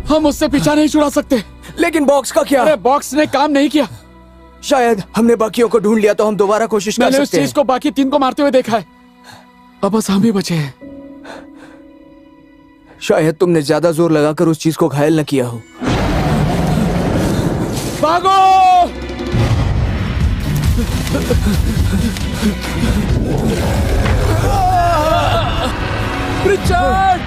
हम उससे पीछा नहीं छुड़ा सकते। लेकिन बॉक्स का क्या? अरे बॉक्स ने काम नहीं किया। शायद हमने बाकियों को ढूंढ लिया तो हम दोबारा कोशिश कर सकते हैं। मैंने उस चीज को बाकी 3 को मारते हुए देखा है। अब बस हम ही बचे हैं। शायद तुमने ज्यादा जोर लगाकर उस चीज को घायल न किया हो। भागो! रिचर्ड!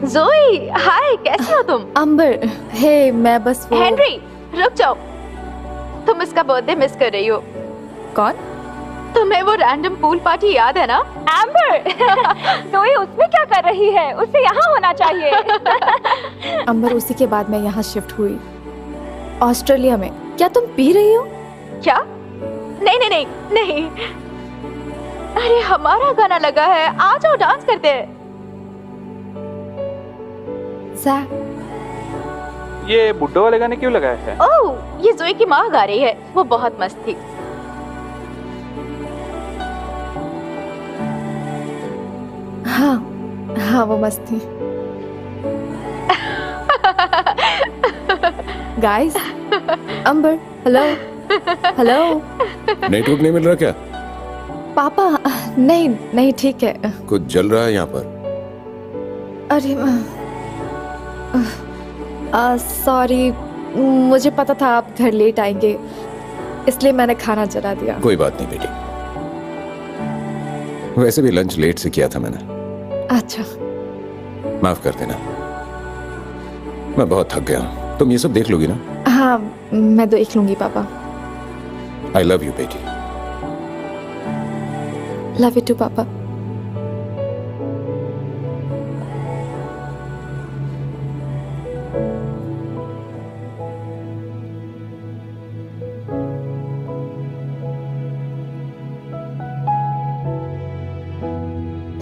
ज़ोई, हाय, कैसी हो तुम? अंबर, हे, मैं बस वो... हेनरी, रुक जाओ। तुम इसका बर्थडे मिस कर रही हो। कौन? तुम्हें वो रैंडम पूल पार्टी याद है ना? एम्बर, ज़ोई उसमें क्या कर रही है? उसे यहाँ होना चाहिए। अंबर, उसी के बाद मैं यहाँ शिफ्ट हुई, ऑस्ट्रेलिया में। क्या तुम पी रही हो? क्या? नहीं नहीं नहीं नहीं। अरे हमारा गाना लगा है, आ जाओ डांस करते हैं। ये बुड्ढो वाले गाने क्यों लगाए हैं? ओह, ये ज़ोई की माँ गा रही है। वो बहुत मस्त थी। हाँ हाँ, वो मस्त थी। गाइस, अंबर, हेलो हेलो। नेटवर्क नहीं मिल रहा क्या? पापा, नहीं नहीं, ठीक है। कुछ जल रहा है यहाँ पर? अरे सॉरी, मुझे पता था आप घर लेट आएंगे, इसलिए मैंने खाना जला दिया। कोई बात नहीं बेटी, वैसे भी लंच लेट से किया था मैंने। अच्छा, माफ कर देना, मैं बहुत थक गया हूँ। तुम ये सब देख लोगी ना? हाँ, मैं देख लूंगी पापा। आई लव यू बेटी। लव यू टू पापा।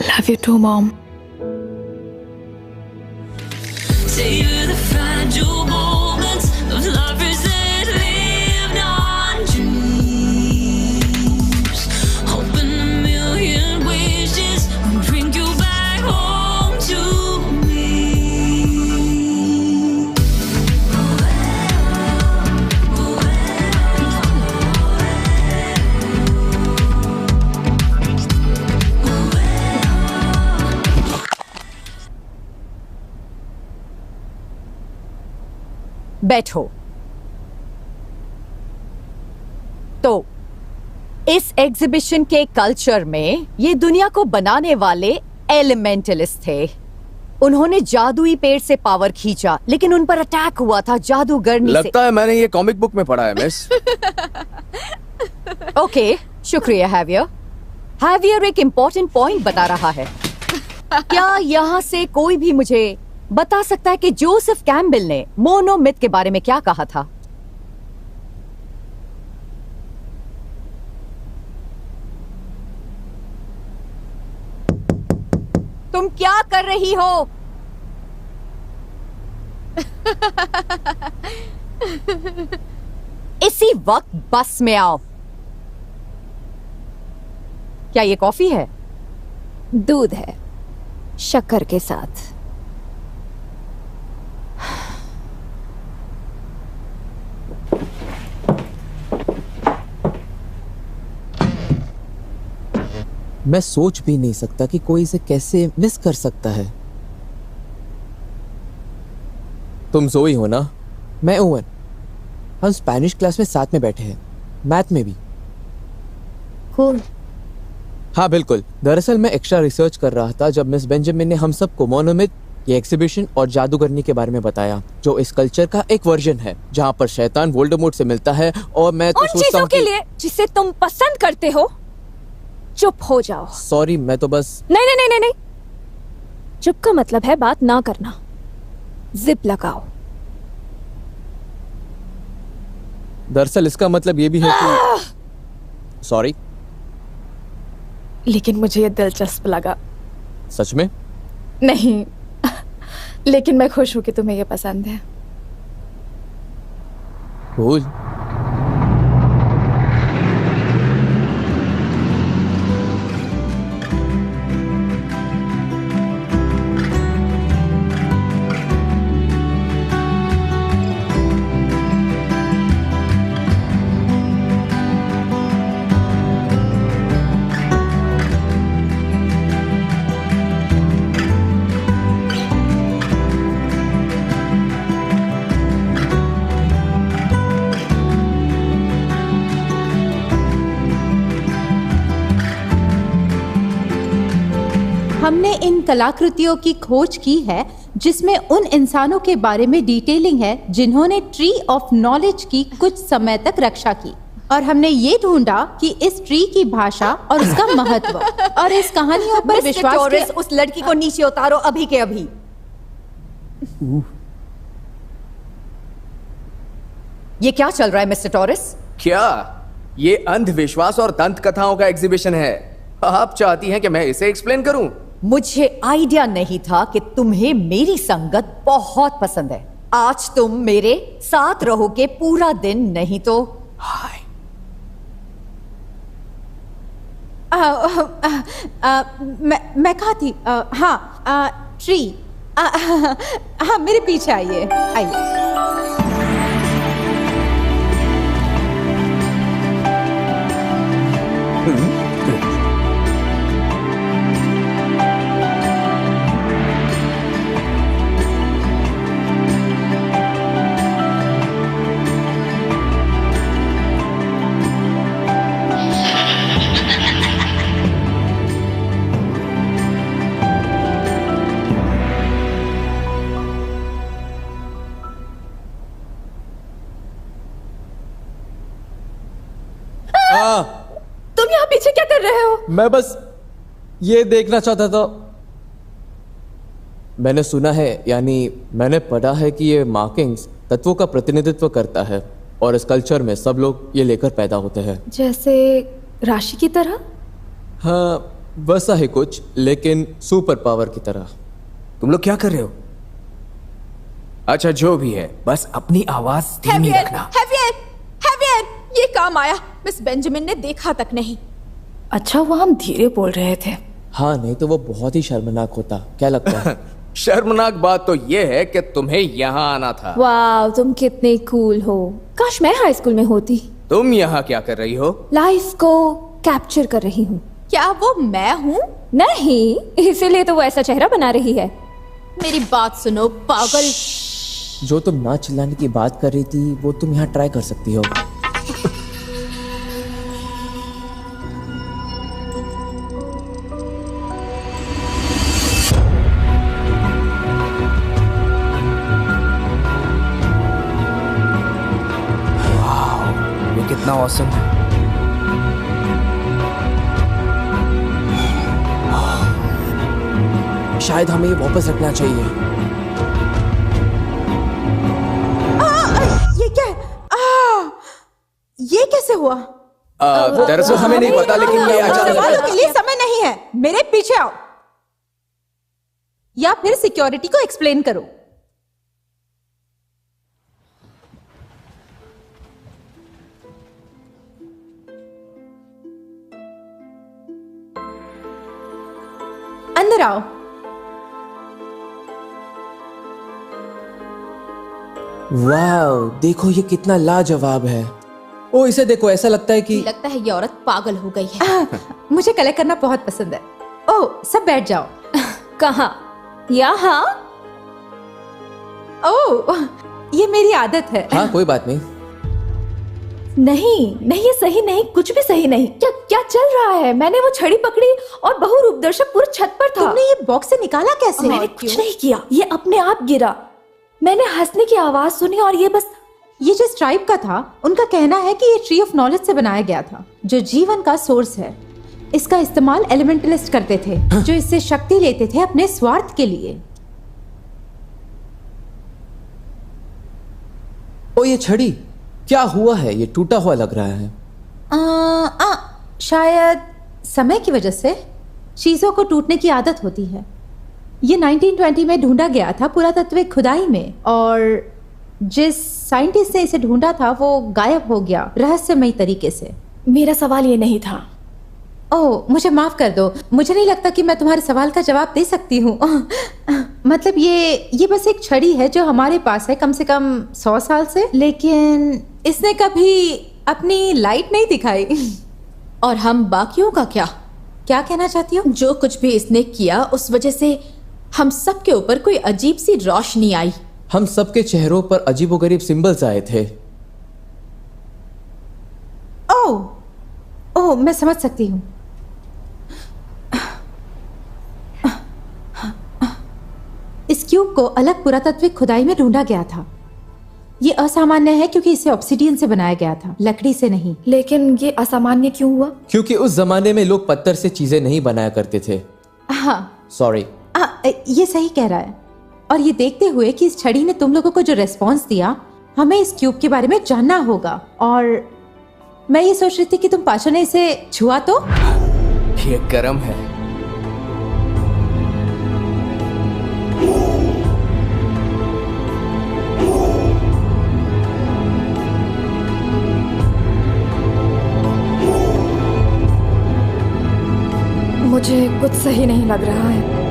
Love you too, Mom. Savor the fragile moments of lovers that lived on dreams. Hoping a million wishes will bring you back home to me. बैठो। तो इस exhibition के culture में ये दुनिया को बनाने वाले एलिमेंटलिस्ट थे। उन्होंने जादुई पेड़ से पावर खींचा, लेकिन उन पर अटैक हुआ था जादूगरनी से। लगता है मैंने ये कॉमिक बुक में पढ़ा है मिस। ओके, शुक्रिया हैवियर। हैवियर एक इम्पोर्टेंट पॉइंट बता रहा है। क्या यहाँ से कोई भी मुझे बता सकता है कि जोसेफ कैम्बेल ने मोनोमिथ के बारे में क्या कहा था? तुम क्या कर रही हो? इसी वक्त बस में आओ। क्या ये कॉफी है? दूध है, शक्कर के साथ। मैं सोच भी नहीं सकता कि कोई इसे कैसे मिस कर सकता है। तुम जोई हो ना? मैं ओवन। हम स्पेनिश क्लास में साथ में बैठे हैं, मैथ में भी। कूल। हाँ बिल्कुल। दरअसल मैं एक्स्ट्रा रिसर्च कर रहा था जब मिस बेंजामिन ने हम सबको मोनोमिथ, ये एग्जीबिशन और जादूगरनी के बारे में बताया, जो इस कल्चर का एक वर्जन है जहाँ पर शैतान वोल्डेमॉर्ट से मिलता है। और मैं तो सोचता चीजों हूँ के लिए जिसे तुम पसंद करते हो चुप हो जाओ। सॉरी, मैं तो बस नहीं नहीं नहीं नहीं नहीं, चुप का मतलब है बात ना करना। जिप लगाओ। दरअसल इसका मतलब ये भी है कि सॉरी, लेकिन मुझे ये दिलचस्प लगा। सच में? नहीं, लेकिन मैं खुश हूँ कि तुम्हें ये पसंद है। कूल। हमने इन कलाकृतियों की खोज की है जिसमें उन इंसानों के बारे में डिटेलिंग है जिन्होंने ट्री ऑफ नॉलेज की कुछ समय तक रक्षा की, और हमने ये ढूंढा कि इस ट्री की भाषा और उसका महत्व और इस कहानियों पर विश्वास के... उस लड़की को नीचे उतारो अभी के अभी। ये क्या चल रहा है मिस्टर टॉरिस? क्या ये अंधविश्वास और दंत कथाओं का एग्जीबिशन है? आप चाहती हैं कि मैं इसे एक्सप्लेन करूं? मुझे आइडिया नहीं था कि तुम्हें मेरी संगत बहुत पसंद है। आज तुम मेरे साथ रहोगे पूरा दिन, नहीं तो हाय। मैं कहा थी? हाँ, ट्री। हाँ, मेरे पीछे आइए, आइए। तुम यहाँ पीछे क्या कर रहे हो? मैं बस ये देखना चाहता था। मैंने सुना है, यानी मैंने पढ़ा है कि ये मार्किंग्स तत्वों का प्रतिनिधित्व करता है और इस कल्चर में सब लोग ये लेकर पैदा होते हैं। जैसे राशि की तरह? हाँ, वैसा ही कुछ, लेकिन सुपर पावर की तरह। तुम लोग क्या कर रहे हो? अच्छा जो भी है, बस अपनी आवाज धीमी रखना। हैवियर, हैवियर, ये काम आया। मिस बेंजामिन ने देखा तक नहीं। अच्छा, वो हम धीरे बोल रहे थे। हाँ, नहीं तो वो बहुत ही शर्मनाक होता। क्या लगता है? शर्मनाक बात तो ये है कि तुम्हें यहाँ आना था। वाह, तुम कितने कूल हो। काश मैं हाई स्कूल में होती। तुम यहाँ क्या कर रही हो? लाइफ को कैप्चर कर रही हूँ। क्या वो मैं हूँ? नहीं, इसीलिए तो वो ऐसा चेहरा बना रही है। मेरी बात सुनो पागल। जो तुम ना चिल्लाने की बात कर रही थी वो तुम यहाँ ट्राई कर सकती हो। ये कितना ऑसम है। शायद हमें ये वापस रखना चाहिए। ये क्या है? ये कैसे हुआ? दरअसल हमें नहीं पता, लेकिन ये सवालों अचानक। के लिए समय नहीं है, मेरे पीछे आओ या फिर सिक्योरिटी को एक्सप्लेन करो। अंदर आओ। वाह, देखो ये कितना लाजवाब है। ओ इसे देखो, ऐसा लगता है कि लगता है ये औरत पागल हो गई है। मुझे कलेक्ट करना बहुत पसंद है। ओह, सब बैठ जाओ। कहाँ? यहाँ? ओह, ये मेरी आदत है। हाँ कोई बात नहीं। नहीं नहीं, ये सही नहीं, कुछ भी सही नहीं। क्या क्या चल रहा है? मैंने वो छड़ी पकड़ी और बहु रूपदर्शक पूरे छत पर था। तुमने ये बॉक्स से निकाला कैसे? मैंने कुछ नहीं किया, ये अपने आप गिरा। मैंने हंसने की आवाज सुनी और ये बस। ये जिस ट्राइब का था, उनका कहना है कि ये ट्री ऑफ नॉलेज से बनाया गया था, जो जीवन का सोर्स है। इसका इस्तेमाल एलिमेंटलिस्ट करते थे, जो इससे शक्ति लेते थे अपने स्वार्थ के लिए। ओ ये छड़ी क्या हुआ है? ये टूटा हुआ लग रहा है। शायद समय की वजह से चीजों को टूटने की आदत होती है। ये 1920 में ढूंढा गया था पुरातत्विक खुदाई में, और जिस साइंटिस्ट ने इसे ढूंढा था वो गायब हो गया रहस्यमयी तरीके से। मेरा सवाल ये नहीं था। ओह, मुझे माफ कर दो। मुझे नहीं लगता कि मैं तुम्हारे सवाल का जवाब दे सकती हूँ। मतलब ये बस एक छड़ी है जो हमारे पास है कम से कम 100 साल से, लेकिन इसने कभी अपनी लाइट नहीं दिखाई। और हम बाकियों का क्या? क्या कहना चाहती हो? जो कुछ भी इसने किया उस वजह से हम सब के ऊपर कोई अजीब सी रोशनी आई। हम सबके चेहरों पर अजीबोगरीब सिंबल्स आए थे। ओह, मैं समझ सकती हूँ। इस क्यूब को अलग पुरातत्विक खुदाई में ढूंढा गया था। ये असामान्य है क्योंकि इसे ऑब्सिडियन से बनाया गया था, लकड़ी से नहीं। लेकिन ये असामान्य क्यों हुआ? क्योंकि उस जमाने में लोग पत्थर से चीजें नहीं बनाया करते थे। हाँ सॉरी। ये सही कह रहा है। और ये देखते हुए कि इस छड़ी ने तुम लोगों को जो रेस्पॉन्स दिया, हमें इस क्यूब के बारे में जानना होगा। और मैं ये सोच रही थी कि तुम पाशा ने इसे छुआ तो। ये गर्म है। मुझे कुछ सही नहीं लग रहा है।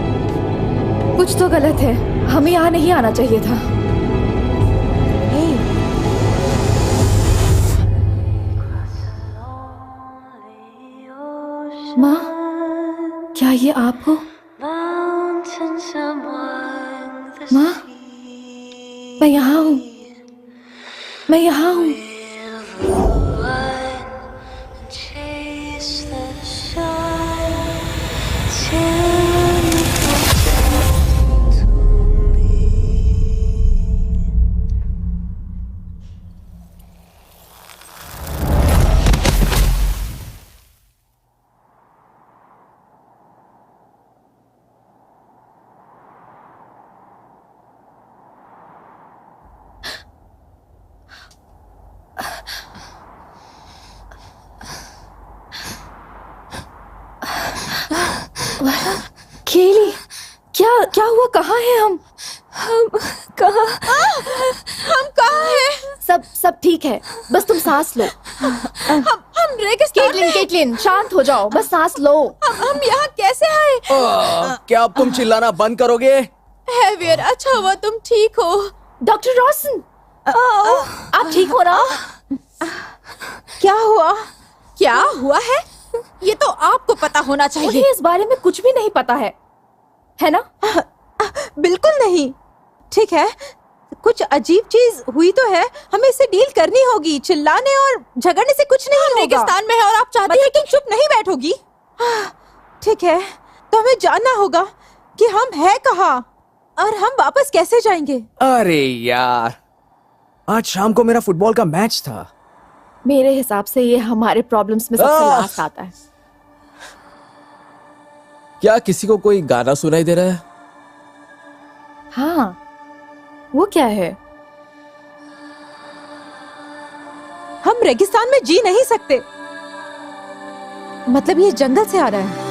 कुछ तो गलत है। हमें यहाँ नहीं आना चाहिए था। माँ, क्या ये आप हो? माँ, मैं यहाँ हूँ। मैं यहाँ हूँ। केली, क्या हुआ? कहाँ हैं हम? कहाँ? हम कहाँ हैं? सब ठीक है, बस तुम सांस लो। हम रेगिस्तान में। केटलिन, शांत हो जाओ, बस सांस लो। हम यहाँ कैसे आए? क्या अब तुम चिल्लाना बंद करोगे? हैवियर, अच्छा हुआ तुम ठीक हो। डॉक्टर रॉसन, आप ठीक हो ना? क्या हुआ है? ये तो आपको पता होना चाहिए। मुझे इस बारे में कुछ भी नहीं पता है ना? बिल्कुल नहीं। ठीक है, कुछ अजीब चीज हुई तो है, हमें इससे डील करनी होगी। चिल्लाने और झगड़ने से कुछ नहीं होगा। रेगिस्तान में है और आप चाहते हैं कि तुम चुप नहीं बैठोगी? ठीक है, तो हमें जानना होगा कि हम हैं कहाँ और हम वापस कैसे जाएंगे। अरे यार, आज शाम को मेरा फुटबॉल का मैच था। मेरे हिसाब से ये हमारे प्रॉब्लम्स में सबसे लास्ट आता है। क्या किसी को कोई गाना सुनाई दे रहा है? हाँ, वो क्या है? हम रेगिस्तान में जी नहीं सकते। मतलब ये जंगल से आ रहा है।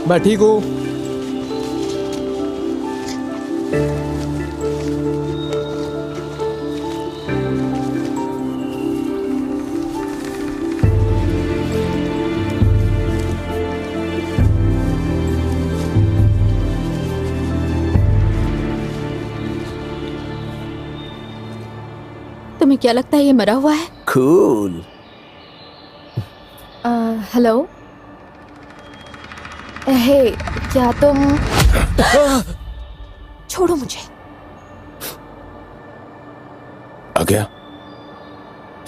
मैं ठीक हूँ। तुम्हें क्या लगता है ये मरा हुआ है? कूल। हेलो। हे, क्या तुम? छोड़ो मुझे। आ गया?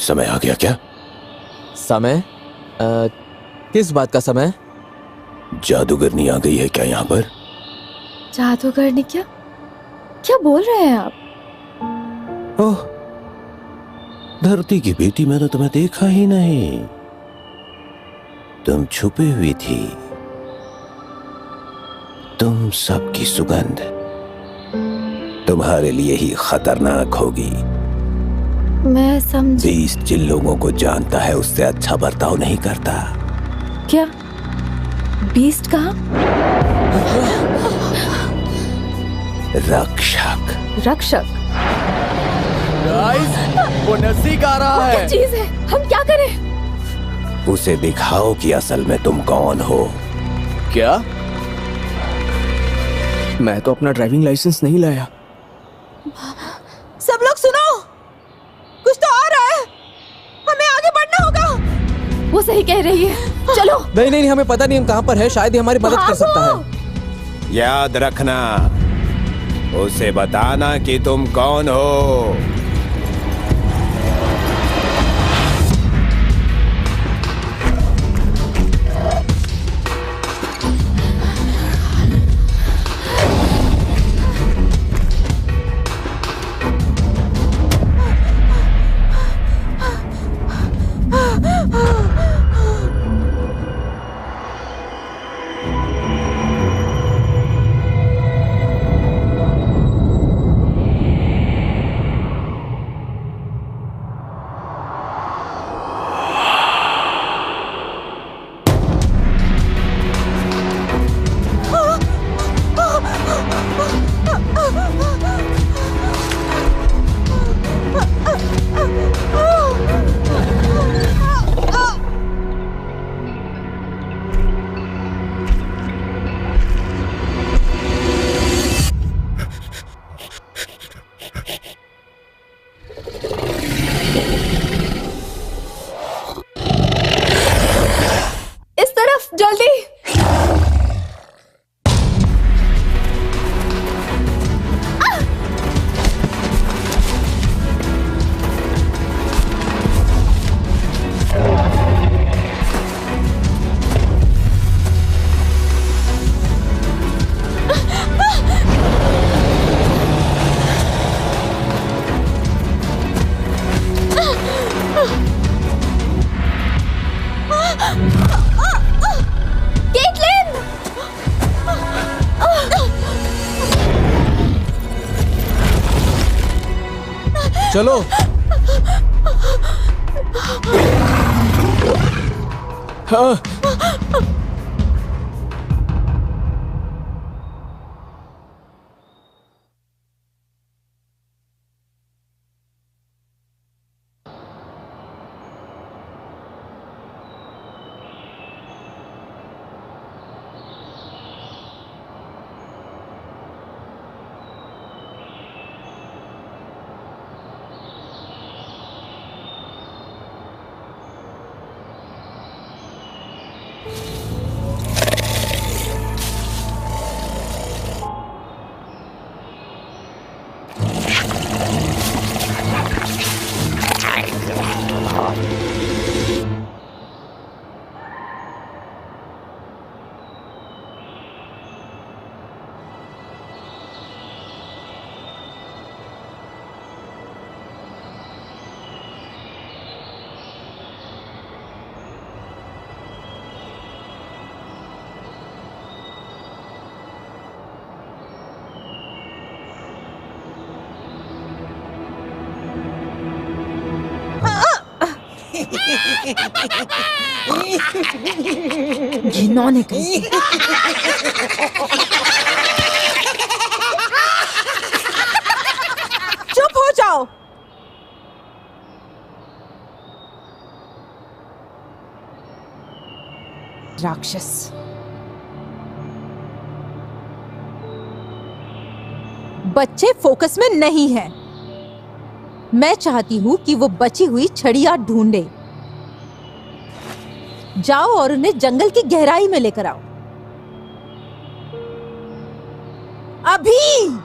समय आ गया क्या? समय? किस बात का समय? जादूगरनी आ गई है क्या यहाँ पर? जादूगरनी? क्या क्या बोल रहे हैं आप? ओह, धरती की बेटी, मैंने तुम्हें देखा ही नहीं। तुम छुपी हुई थी। तुम सबकी सुगंध तुम्हारे लिए ही खतरनाक होगी। मैं समझ। 20 जिन लोगों को जानता है उससे अच्छा बर्ताव नहीं करता। क्या? बीस्ट कहाँ? रक्षक। रक्षक? गाइस, वो नजदीक आ रहा है। क्या चीज है? हम क्या करें? उसे दिखाओ कि असल में तुम कौन हो। क्या? मैं तो अपना ड्राइविंग लाइसेंस नहीं लाया। सब लोग सुनो, कुछ तो आ रहा है, हमें आगे बढ़ना होगा। वो सही कह रही है, चलो। नहीं नहीं, हमें पता नहीं हम कहाँ पर है, शायद ये हमारी मदद कर सकता है। याद रखना, उसे बताना कि तुम कौन हो। जल्दी। चलो। हाँ। घिनौने कहीं के। चुप हो जाओ। राक्षस। बच्चे फोकस में नहीं हैं। मैं चाहती हूँ कि वो बची हुई छड़ियाँ ढूंढे। जाओ और उन्हें जंगल की गहराई में लेकर आओ। अभी।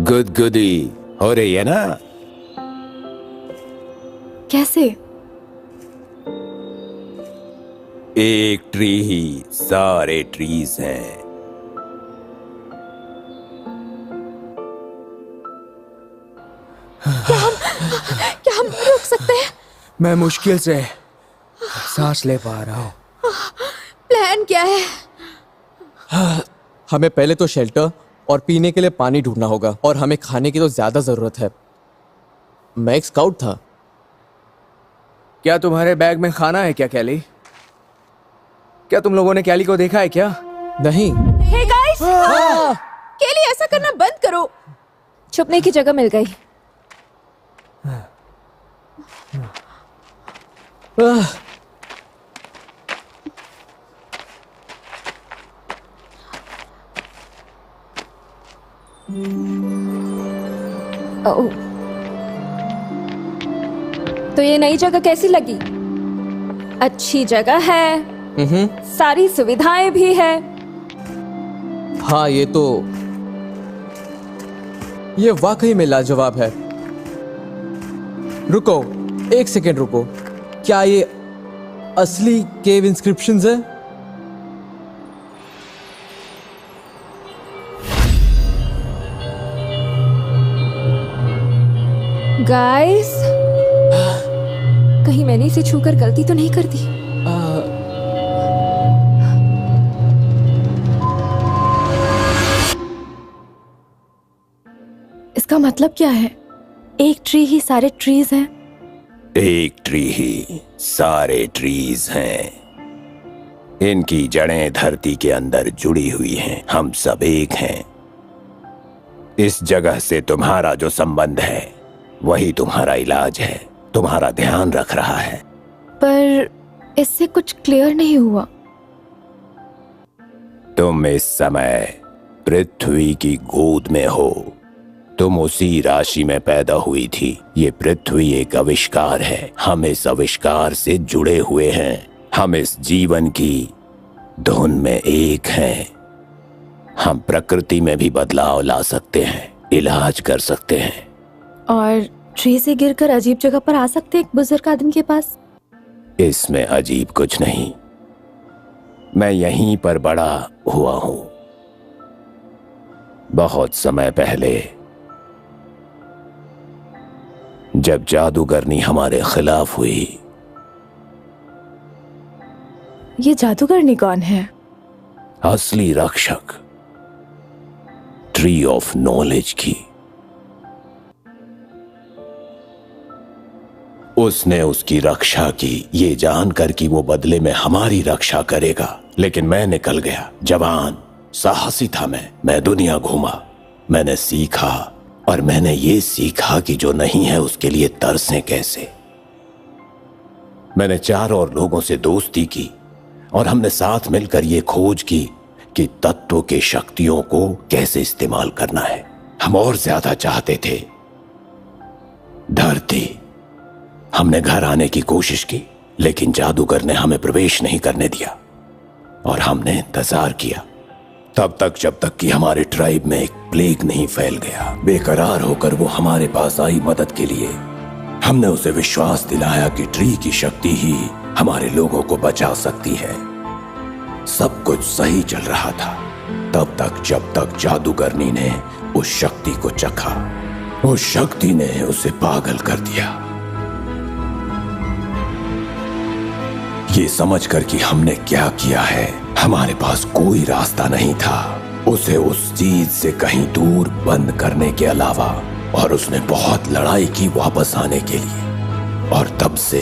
गुदगुदी हो रही है ना? कैसे? एक ट्री ही सारे ट्रीज हैं। क्या हम रुक सकते हैं? मैं मुश्किल से सांस ले पा रहा हूँ। प्लान क्या है? हमें पहले तो शेल्टर और पीने के लिए पानी ढूंढना होगा, और हमें खाने की तो ज्यादा जरूरत है। मैं एक स्काउट था। क्या तुम्हारे बैग में खाना है क्या कैली? क्या तुम लोगों ने कैली को देखा है क्या? नहीं। हे गाइस, केली ऐसा करना बंद करो। छुपने की जगह मिल गई। ओह, तो ये नई जगह कैसी लगी? अच्छी जगह है, सारी सुविधाएं भी है। हाँ, ये वाकई में लाजवाब है। रुको, एक सेकेंड रुको। क्या ये असली केव इंस्क्रिप्शंस है? गाइस, कहीं मैंने इसे छूकर गलती तो नहीं कर दी? इसका मतलब क्या है? एक ट्री ही सारे ट्रीज हैं? एक ट्री ही सारे ट्रीज हैं। इनकी जड़ें धरती के अंदर जुड़ी हुई हैं। हम सब एक हैं। इस जगह से तुम्हारा जो संबंध है वही तुम्हारा इलाज है, तुम्हारा ध्यान रख रहा है। पर इससे कुछ क्लियर नहीं हुआ। तुम इस समय पृथ्वी की गोद में हो। तुम उसी राशि में पैदा हुई थी। ये पृथ्वी एक आविष्कार है। हम इस आविष्कार से जुड़े हुए हैं। हम इस जीवन की धुन में एक हैं। हम प्रकृति में भी बदलाव ला सकते हैं, इलाज कर सकते हैं। और ट्री से गिरकर अजीब जगह पर आ सकते एक बुजुर्ग आदमी के पास? इसमें अजीब कुछ नहीं। मैं यहीं पर बड़ा हुआ हूं। बहुत समय पहले जब जादूगरनी हमारे खिलाफ हुई। ये जादूगरनी कौन है? असली रक्षक ट्री ऑफ नॉलेज की। उसने उसकी रक्षा की, ये जानकर कि वो बदले में हमारी रक्षा करेगा। लेकिन मैं निकल गया। जवान साहसी था मैं दुनिया घूमा। मैंने सीखा, और मैंने ये सीखा कि जो नहीं है उसके लिए तरसें कैसे। मैंने 4 और लोगों से दोस्ती की, और हमने साथ मिलकर ये खोज की कि तत्व के शक्तियों को कैसे इस्तेमाल करना है। हम और ज्यादा चाहते थे। धरती। हमने घर आने की कोशिश की, लेकिन जादूगर ने हमें प्रवेश नहीं करने दिया, और हमने इंतजार किया तब तक जब तक कि हमारे ट्राइब में एक प्लेग नहीं फैल गया। बेकरार होकर वो हमारे पास आई मदद के लिए। हमने उसे विश्वास दिलाया कि ट्री की शक्ति ही हमारे लोगों को बचा सकती है। सब कुछ सही चल रहा था, तब तक जब तक जादूगरनी ने उस शक्ति को चखा। उस शक्ति ने उसे पागल कर दिया। ये समझकर कि हमने क्या किया है, हमारे पास कोई रास्ता नहीं था उसे उस चीज से कहीं दूर बंद करने के अलावा, और उसने बहुत लड़ाई की वापस आने के लिए, और तब से।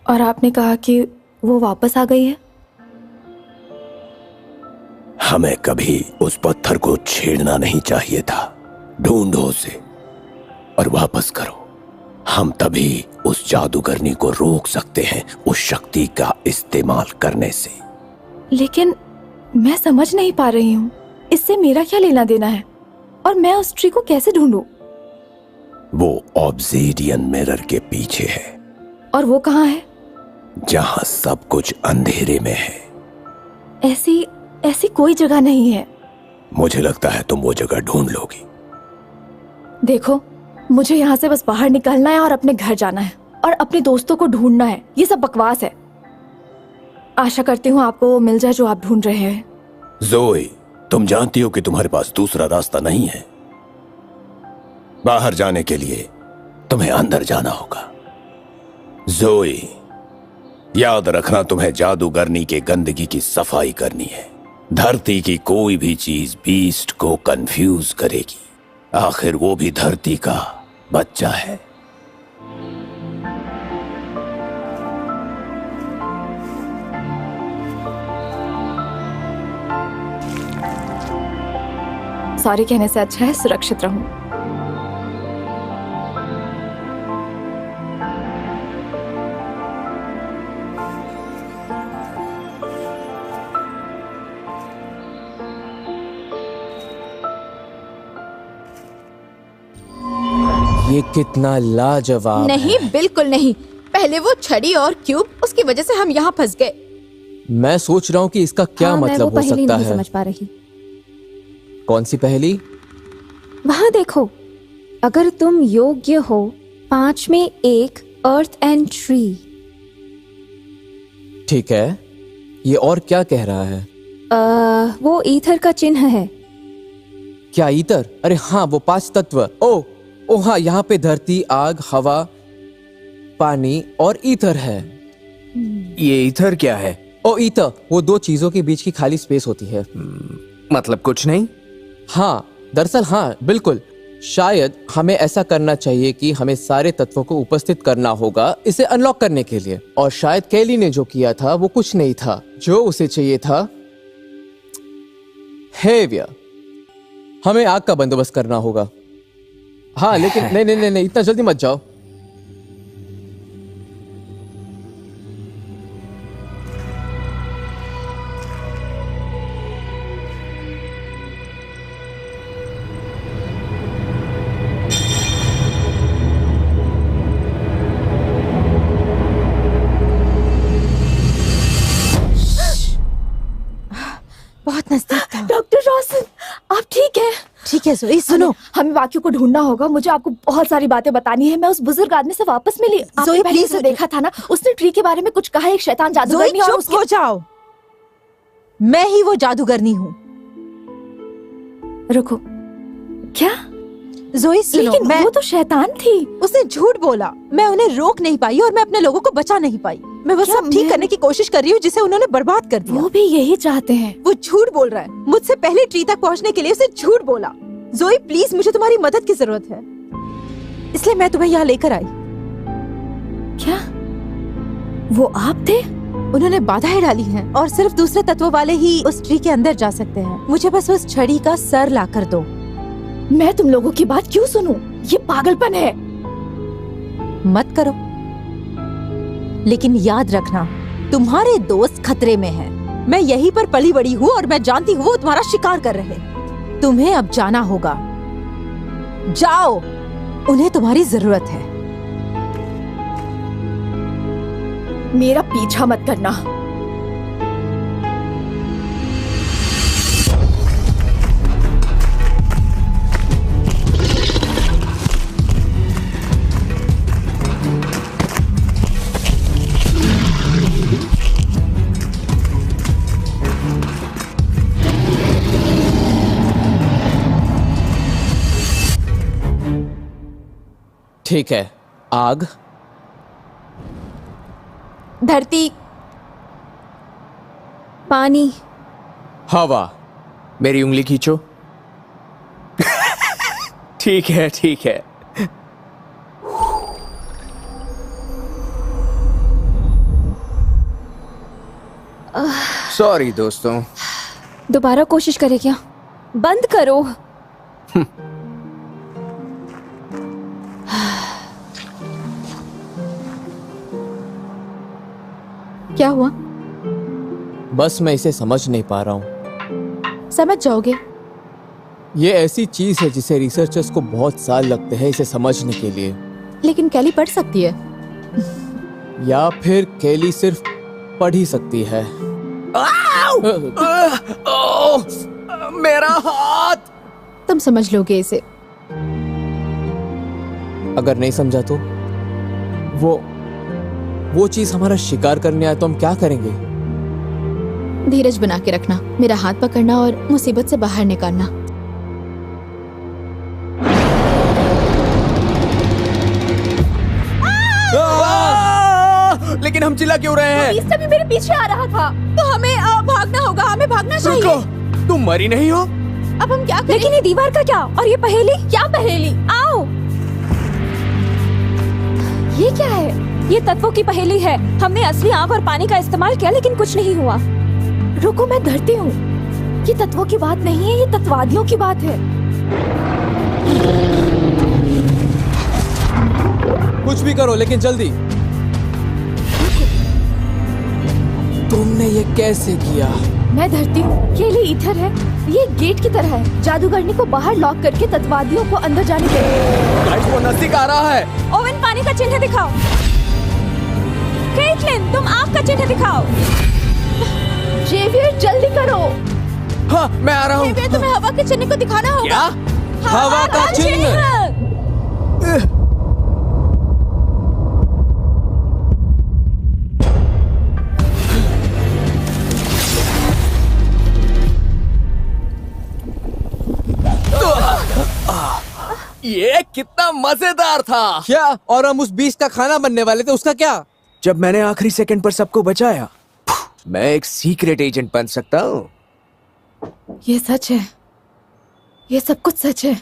और आपने कहा कि वो वापस आ गई है? हमें कभी उस पत्थर को छेड़ना नहीं चाहिए था। ढूंढो उसे और वापस करो। हम तभी उस जादूगरनी को रोक सकते हैं उस शक्ति का इस्तेमाल करने से। लेकिन मैं समझ नहीं पा रही हूँ, इससे मेरा क्या लेना देना है? और मैं उस ट्री को कैसे ढूंढूं? वो ऑब्सीडियन मिरर के पीछे है। और वो कहाँ है? जहाँ सब कुछ अंधेरे में है। ऐसी कोई जगह नहीं है। मुझे लगता है तुम वो जगह ढूंढ लोगी। देखो, मुझे यहाँ से बस बाहर निकलना है और अपने घर जाना है और अपने दोस्तों को ढूंढना है। ये सब बकवास है। आशा करती हूँ आपको वो मिल जाए जो आप ढूंढ रहे हैं। ज़ोई, तुम जानती हो कि तुम्हारे पास दूसरा रास्ता नहीं है। बाहर जाने के लिए तुम्हें अंदर जाना होगा। ज़ोई, याद रखना, तुम्हें जादूगरनी के गंदगी की सफाई करनी है। धरती की कोई भी चीज बीस्ट को कंफ्यूज करेगी। आखिर वो भी धरती का बच्चा है। सॉरी कहने से अच्छा है सुरक्षित रहूं। ये कितना लाजवाब नहीं है। बिल्कुल नहीं। पहले वो छड़ी और क्यूब, उसकी वजह से हम यहाँ फंस गए। मैं सोच रहा हूँ कि इसका क्या मतलब हो सकता नहीं है। समझ पा रही। कौन सी पहेली? वहाँ देखो, अगर तुम योग्य हो 5 में 1 अर्थ एंड ट्री। ठीक है, ये और क्या कह रहा है? वो ईथर का चिन्ह है। क्या ईथर? अरे हाँ, वो 5 तत्व। ओ हाँ, यहाँ पे धरती, आग, हवा, पानी और ईथर है। ये ईथर क्या है? ओ ईथर, वो 2 चीजों के बीच की खाली स्पेस होती है। मतलब कुछ नहीं? हाँ, दरअसल हाँ, बिल्कुल। शायद हमें ऐसा करना चाहिए कि हमें सारे तत्वों को उपस्थित करना होगा इसे अनलॉक करने के लिए। और शायद कैली ने जो किया था वो कुछ नहीं था। जो उसे चाहिए था हेवियर। हमें आग का बंदोबस्त करना होगा। हाँ, लेकिन नहीं, इतना जल्दी मत जाओ। बहुत नजदीक था। डॉक्टर रोशन, आप ठीक है? ठीक है ज़ोई, सुनो, हमें बाकियों को ढूंढना होगा। मुझे आपको बहुत सारी बातें बतानी है। मैं उस बुजुर्ग आदमी से वापस मिली। आपने पहले उसे देखा था ना? उसने ट्री के बारे में कुछ कहा, एक शैतान जादूगरनी। और चुप हो जाओ, मैं ही वो जादूगरनी हूँ। रुको, क्या? ज़ोई सुनो, लेकिन वो तो शैतान थी। उसने झूठ बोला। मैं उन्हें रोक नहीं पाई और मैं अपने लोगों को बचा नहीं पाई। मैं वो सब ठीक करने की कोशिश कर रही हूँ जिसे उन्होंने बर्बाद कर दिया। वो भी यही चाहते हैं। वो झूठ बोल रहा है। मुझसे पहले ट्री तक पहुँचने के लिए उसने झूठ बोला। ज़ोई प्लीज, मुझे तुम्हारी मदद की जरूरत है, इसलिए मैं तुम्हें यहाँ लेकर आई। क्या वो आप थे? उन्होंने बाधाएं डाली हैं और सिर्फ दूसरे तत्व वाले ही उस ट्री के अंदर जा सकते हैं। मुझे बस उस छड़ी का सर ला कर दो। मैं तुम लोगों की बात क्यों सुनूं? ये पागलपन है। मत करो, लेकिन याद रखना तुम्हारे दोस्त खतरे में हैं। मैं यहीं पर पली बड़ी हूँ और मैं जानती हूँ वो तुम्हारा शिकार कर रहे हैं। तुम्हें अब जाना होगा। जाओ, उन्हें तुम्हारी जरूरत है। मेरा पीछा मत करना। ठीक है। आग, धरती, पानी, हवा। मेरी उंगली खींचो। ठीक है, ठीक है। सॉरी दोस्तों। दोबारा कोशिश करे क्या? बंद करो। क्या हुआ? बस मैं इसे समझ नहीं पा रहा हूँ। समझ जाओगे। ये ऐसी चीज है जिसे रिसर्चर्स को बहुत साल लगते हैं इसे समझने के लिए। लेकिन कैली पढ़ सकती है। या फिर केली सिर्फ पढ़ ही सकती है। मेरा हाथ। तुम समझ लोगे इसे। अगर नहीं समझा तो वो चीज हमारा शिकार करने आए तो हम क्या करेंगे? धीरज बना के रखना, मेरा हाथ पकड़ना और मुसीबत से बाहर निकालना। लेकिन हम चिल्ला क्यों रहे हैं? तभी मेरे पीछे आ रहा था, तो हमें भागना होगा, हमें भागना चाहिए। रुको, तुम मरी नहीं हो? अब हम क्या करें? लेकिन ये दीवार का क्या? और ये पहेली? क्या पहेली? आओ। ये क्या है? ये तत्वों की पहेली है। हमने असली आग और पानी का इस्तेमाल किया लेकिन कुछ नहीं हुआ। रुको, मैं धरती हूँ। ये तत्वों की बात नहीं है, ये तत्ववादियों की बात है। कुछ भी करो लेकिन जल्दी। तुमने ये कैसे किया? मैं धरती हूँ, केली ईथर है। ये गेट की तरह है। जादूगरनी को बाहर लॉक करके तत्ववादियों को अंदर जाने दें। गाइस, वो नजदीक आ रहा है। ओवन, पानी का चिन्ह दिखाओ। केटलिन, तुम आग का चिन्ह दिखाओ। जेवियर, जल्दी करो। हाँ, मैं आ रहा हूँ। जेवियर, तुम्हें हवा के चिन्ह को दिखाना होगा। क्या? हवा का चिन्ह। ये कितना मजेदार था। क्या? और हम उस बीस का खाना बनने वाले थे, उसका क्या? जब मैंने आखिरी सेकंड पर सबको बचाया, मैं एक सीक्रेट एजेंट बन सकता हूँ। ये सच है, ये सब कुछ सच है।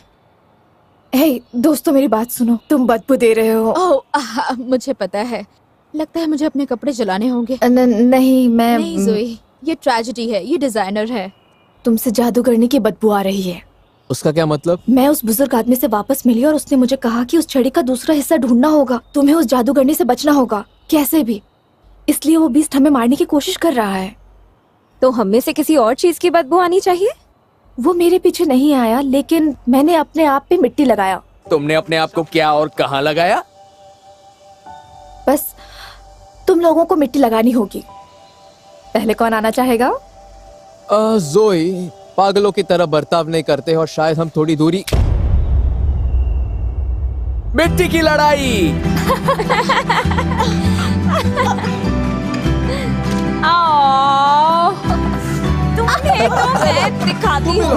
हे दोस्तों, मेरी बात सुनो। तुम बदबू दे रहे हो। ओह, मुझे पता है। लगता है मुझे अपने कपड़े जलाने होंगे। नहीं, मैं नहीं ज़ोई, ये ट्रेजेडी है, ये डिजाइनर है। तुमसे जादूगरनी की बदबू आ रही है। उसका क्या मतलब? मैं उस बुजुर्ग आदमी से वापस मिली और उसने मुझे कहा कि उस छड़ी का दूसरा हिस्सा ढूंढना होगा। तुम्हें उस जादूगरनी से बचना होगा, कैसे भी। इसलिए वो बीस्ट हमें मारने की कोशिश कर रहा है। तो हम में से किसी और चीज की बदबू आनी चाहिए। वो मेरे पीछे नहीं आया, लेकिन मैंने अपने आप पे मिट्टी लगाया। तुमने अपने आप को क्या और कहाँ लगाया? बस तुम लोगों को मिट्टी लगानी होगी। पहले कौन आना चाहेगा? जोई, पागलों की तरह बर्ताव नहीं करते और शायद हम थोड़ी दूरी। मिट्टी की लड़ाई। तुम्हें तो मैं दिखाती हूँ।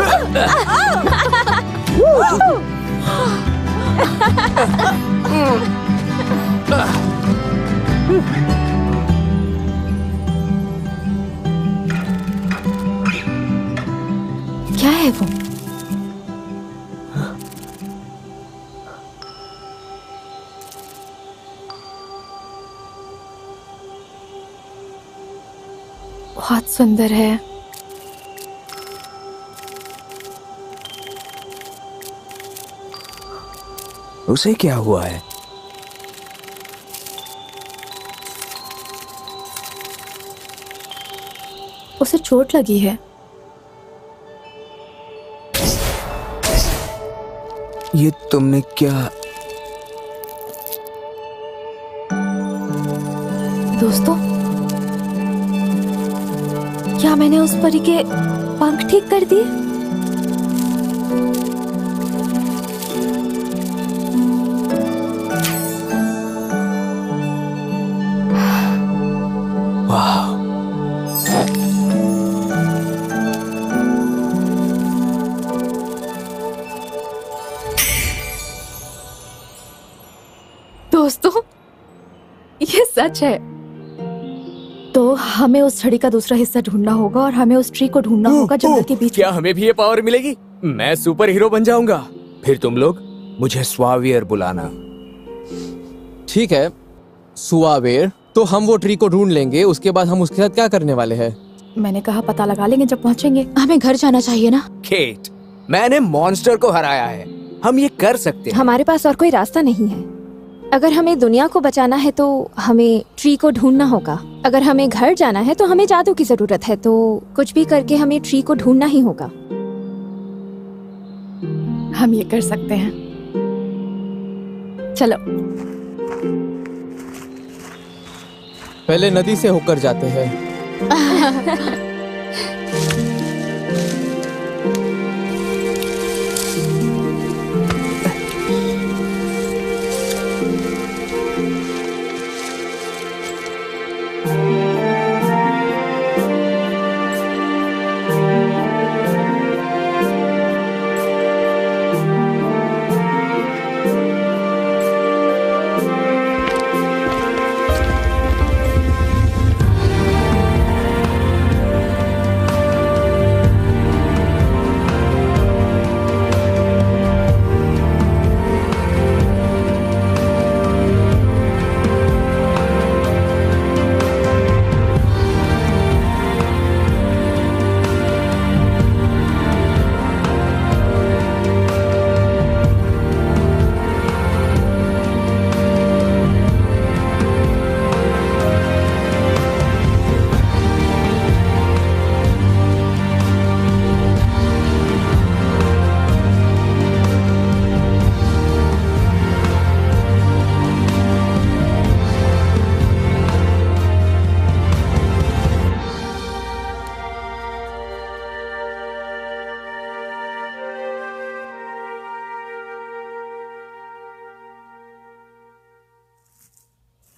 क्या है वो? बहुत सुंदर है। उसे क्या हुआ है? उसे चोट लगी है। ये तुमने क्या? दोस्तों, क्या मैंने उस परी के पंख ठीक कर दिए? वाह, ये सच है। तो हमें उस छड़ी का दूसरा हिस्सा ढूंढना होगा और हमें उस ट्री को ढूंढना होगा जंगल के बीच। क्या हमें भी ये पावर मिलेगी? मैं सुपर हीरो बन जाऊंगा। फिर तुम लोग मुझे स्वावियर बुलाना। ठीक है सुआवेर, तो हम वो ट्री को ढूंढ लेंगे, उसके बाद हम उसके साथ क्या करने वाले हैं? मैंने कहा पता लगा लेंगे जब पहुंचेंगे। हमें घर जाना चाहिए ना। केट, मैंने मॉन्स्टर को हराया है, हम ये कर सकते हैं। हमारे पास और कोई रास्ता नहीं है। अगर हमें दुनिया को बचाना है तो हमें ट्री को ढूंढना होगा। अगर हमें घर जाना है तो हमें जादू की जरूरत है। तो कुछ भी करके हमें ट्री को ढूंढना ही होगा। हम ये कर सकते हैं। चलो पहले नदी से होकर जाते हैं।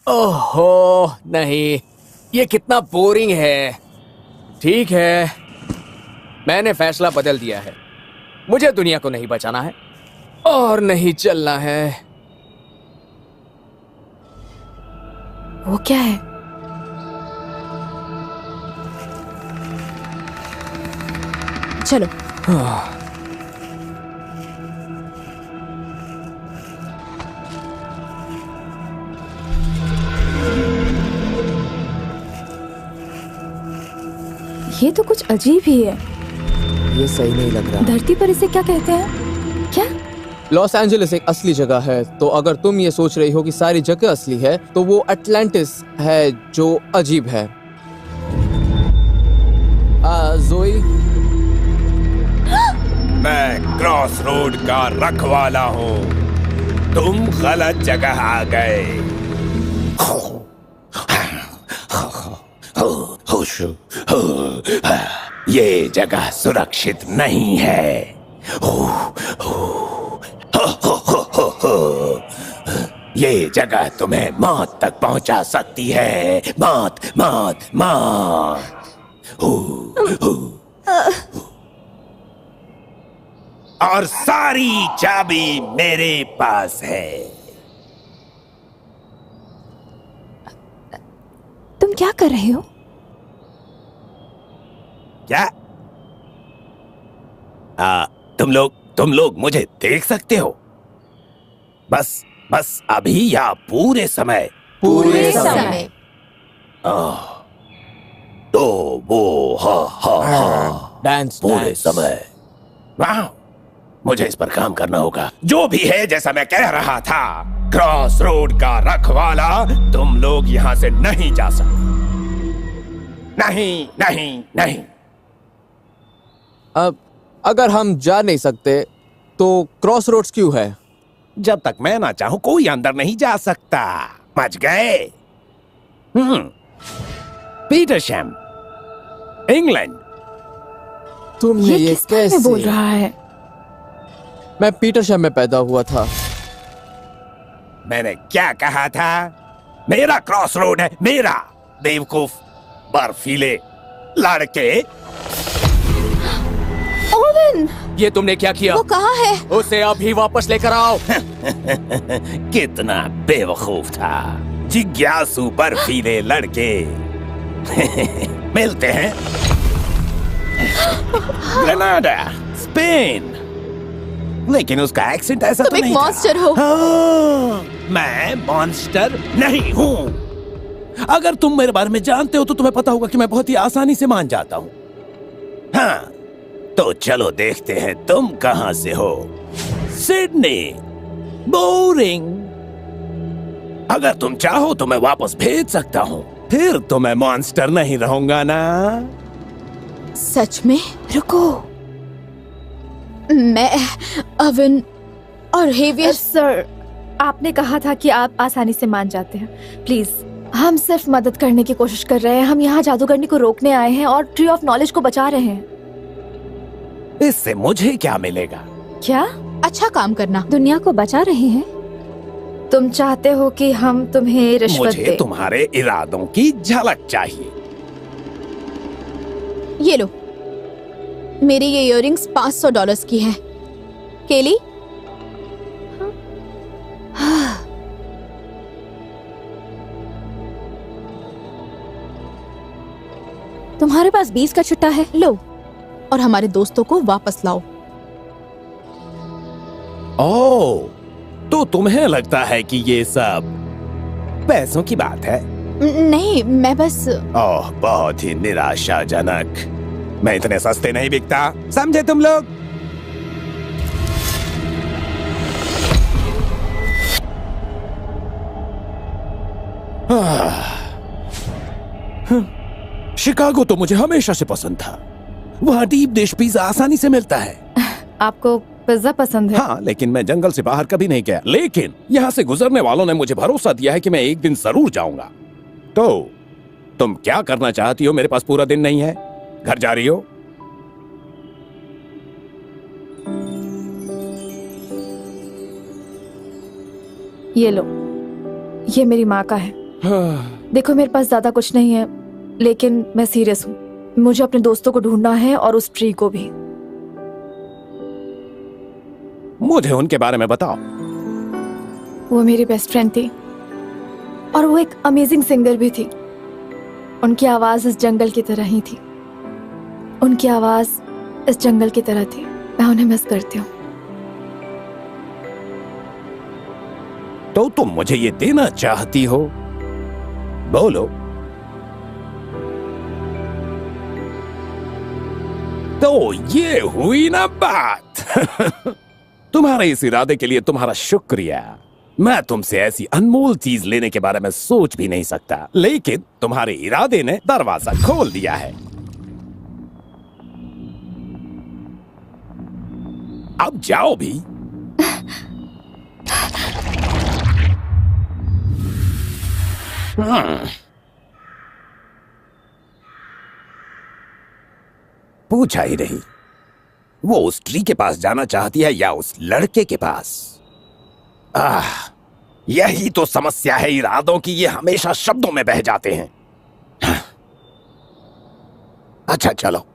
ओहो नहीं, ये कितना बोरिंग है। ठीक है, मैंने फैसला बदल दिया है। मुझे दुनिया को नहीं बचाना है और नहीं चलना है। वो क्या है? चलो। ये तो कुछ अजीब ही है। ये सही नहीं लग रहा। धरती पर इसे क्या कहते हैं? क्या? लॉस एंजलिस एक असली जगह है, तो अगर तुम ये सोच रही हो कि सारी जगह असली है, तो वो अटलांटिस है जो अजीब है। जोई, मैं क्रॉस रोड का रखवाला हूँ। तुम गलत जगह आ गए। ये जगह सुरक्षित नहीं है। ये जगह तुम्हें मौत तक पहुंचा सकती है। मौत, मौत, मौत। और सारी चाबी मेरे पास है। तुम क्या कर रहे हो? क्या? तुम लोग मुझे देख सकते हो? बस अभी या पूरे समय? पूरे समय। तो वो हा डांस पूरे समय। वाह, मुझे इस पर काम करना होगा। जो भी है, जैसा मैं कह रहा था, क्रॉस रोड का रखवाला, तुम लोग यहाँ से नहीं जा सकते। नहीं, नहीं, नहीं। अब अगर हम जा नहीं सकते तो क्रॉस रोड्स क्यों है? जब तक मैं ना चाहूं कोई अंदर नहीं जा सकता। समझ गए? पीटरशैम, इंग्लैंड। तुमने ये किस बारे में कैसे? बोल रहा है? मैं पीटरशैम में पैदा हुआ था। मैंने क्या कहा था? मेरा क्रॉस रोड है, मेरा। बेवकूफ बर्फीले लड़के। ओवन! ये तुमने क्या किया? वो कहाँ है? उसे अभी वापस लेकर आओ। कितना बेवकूफ था। जिज्ञासु बर्फीले लड़के। मिलते हैं। Grenada, Spain. लेकिन उसका एक्सेंट ऐसा तुम तो एक नहीं मॉन्स्टर था। हो। हाँ, मैं मॉन्स्टर नहीं हूँ। अगर तुम मेरे बारे में जानते हो तो तुम्हें पता होगा कि मैं बहुत ही आसानी से मान जाता हूँ। हाँ, तो चलो देखते हैं तुम कहाँ से हो। सिडनी। बोरिंग। अगर तुम चाहो तो मैं वापस भेज सकता हूँ। फिर तो मैं मॉन्स्टर नहीं रहूंगा ना। सच में? रुको, मैं अवन और हेवियर। सर, आपने कहा था कि आप आसानी से मान जाते हैं। प्लीज, हम सिर्फ मदद करने की कोशिश कर रहे हैं। हम यहाँ जादूगरनी को रोकने आए हैं और ट्री ऑफ नॉलेज को बचा रहे हैं। इससे मुझे क्या मिलेगा? क्या? अच्छा काम करना। दुनिया को बचा रहे हैं। तुम चाहते हो कि हम तुम्हें रिश्वत मुझे दें? तुम्हारे इरादों की झलक चाहिए। ये लो, मेरी ये इयररिंग्स $500 की है। केली? तुम्हारे पास 20 का छुट्टा है, लो, और हमारे दोस्तों को वापस लाओ। ओह, तो तुम्हें लगता है कि ये सब पैसों की बात है? नहीं, मैं बस। ओह, बहुत ही निराशाजनक। मैं इतने सस्ते नहीं बिकता, समझे तुम लोग? शिकागो तो मुझे हमेशा से पसंद था। वहाँ डीप डिश पिज्जा आसानी से मिलता है। आपको पिज्जा पसंद है? हाँ, लेकिन मैं जंगल से बाहर कभी नहीं गया। लेकिन यहाँ से गुजरने वालों ने मुझे भरोसा दिया है कि मैं एक दिन जरूर जाऊंगा। तो तुम क्या करना चाहती हो? मेरे पास पूरा दिन नहीं है। घर जा रही हो? ये लो, ये मेरी माँ का है। देखो, मेरे पास ज्यादा कुछ नहीं है, लेकिन मैं सीरियस हूँ। मुझे अपने दोस्तों को ढूंढना है और उस ट्री को भी। मुझे उनके बारे में बताओ। वो मेरी बेस्ट फ्रेंड थी और वो एक अमेजिंग सिंगर भी थी। उनकी आवाज इस जंगल की तरह ही थी। उनकी आवाज इस जंगल की तरह थी। मैं उन्हें मिस करती हूँ। तो तुम मुझे ये देना चाहती हो? बोलो। तो ये हुई ना बात। तुम्हारे इस इरादे के लिए तुम्हारा शुक्रिया। मैं तुमसे ऐसी अनमोल चीज लेने के बारे में सोच भी नहीं सकता, लेकिन तुम्हारे इरादे ने दरवाजा खोल दिया है। अब जाओ भी। पूछा ही नहीं। वो उस ट्री के पास जाना चाहती है या उस लड़के के पास? यही तो समस्या है इरादों की। ये हमेशा शब्दों में बह जाते हैं। अच्छा चलो।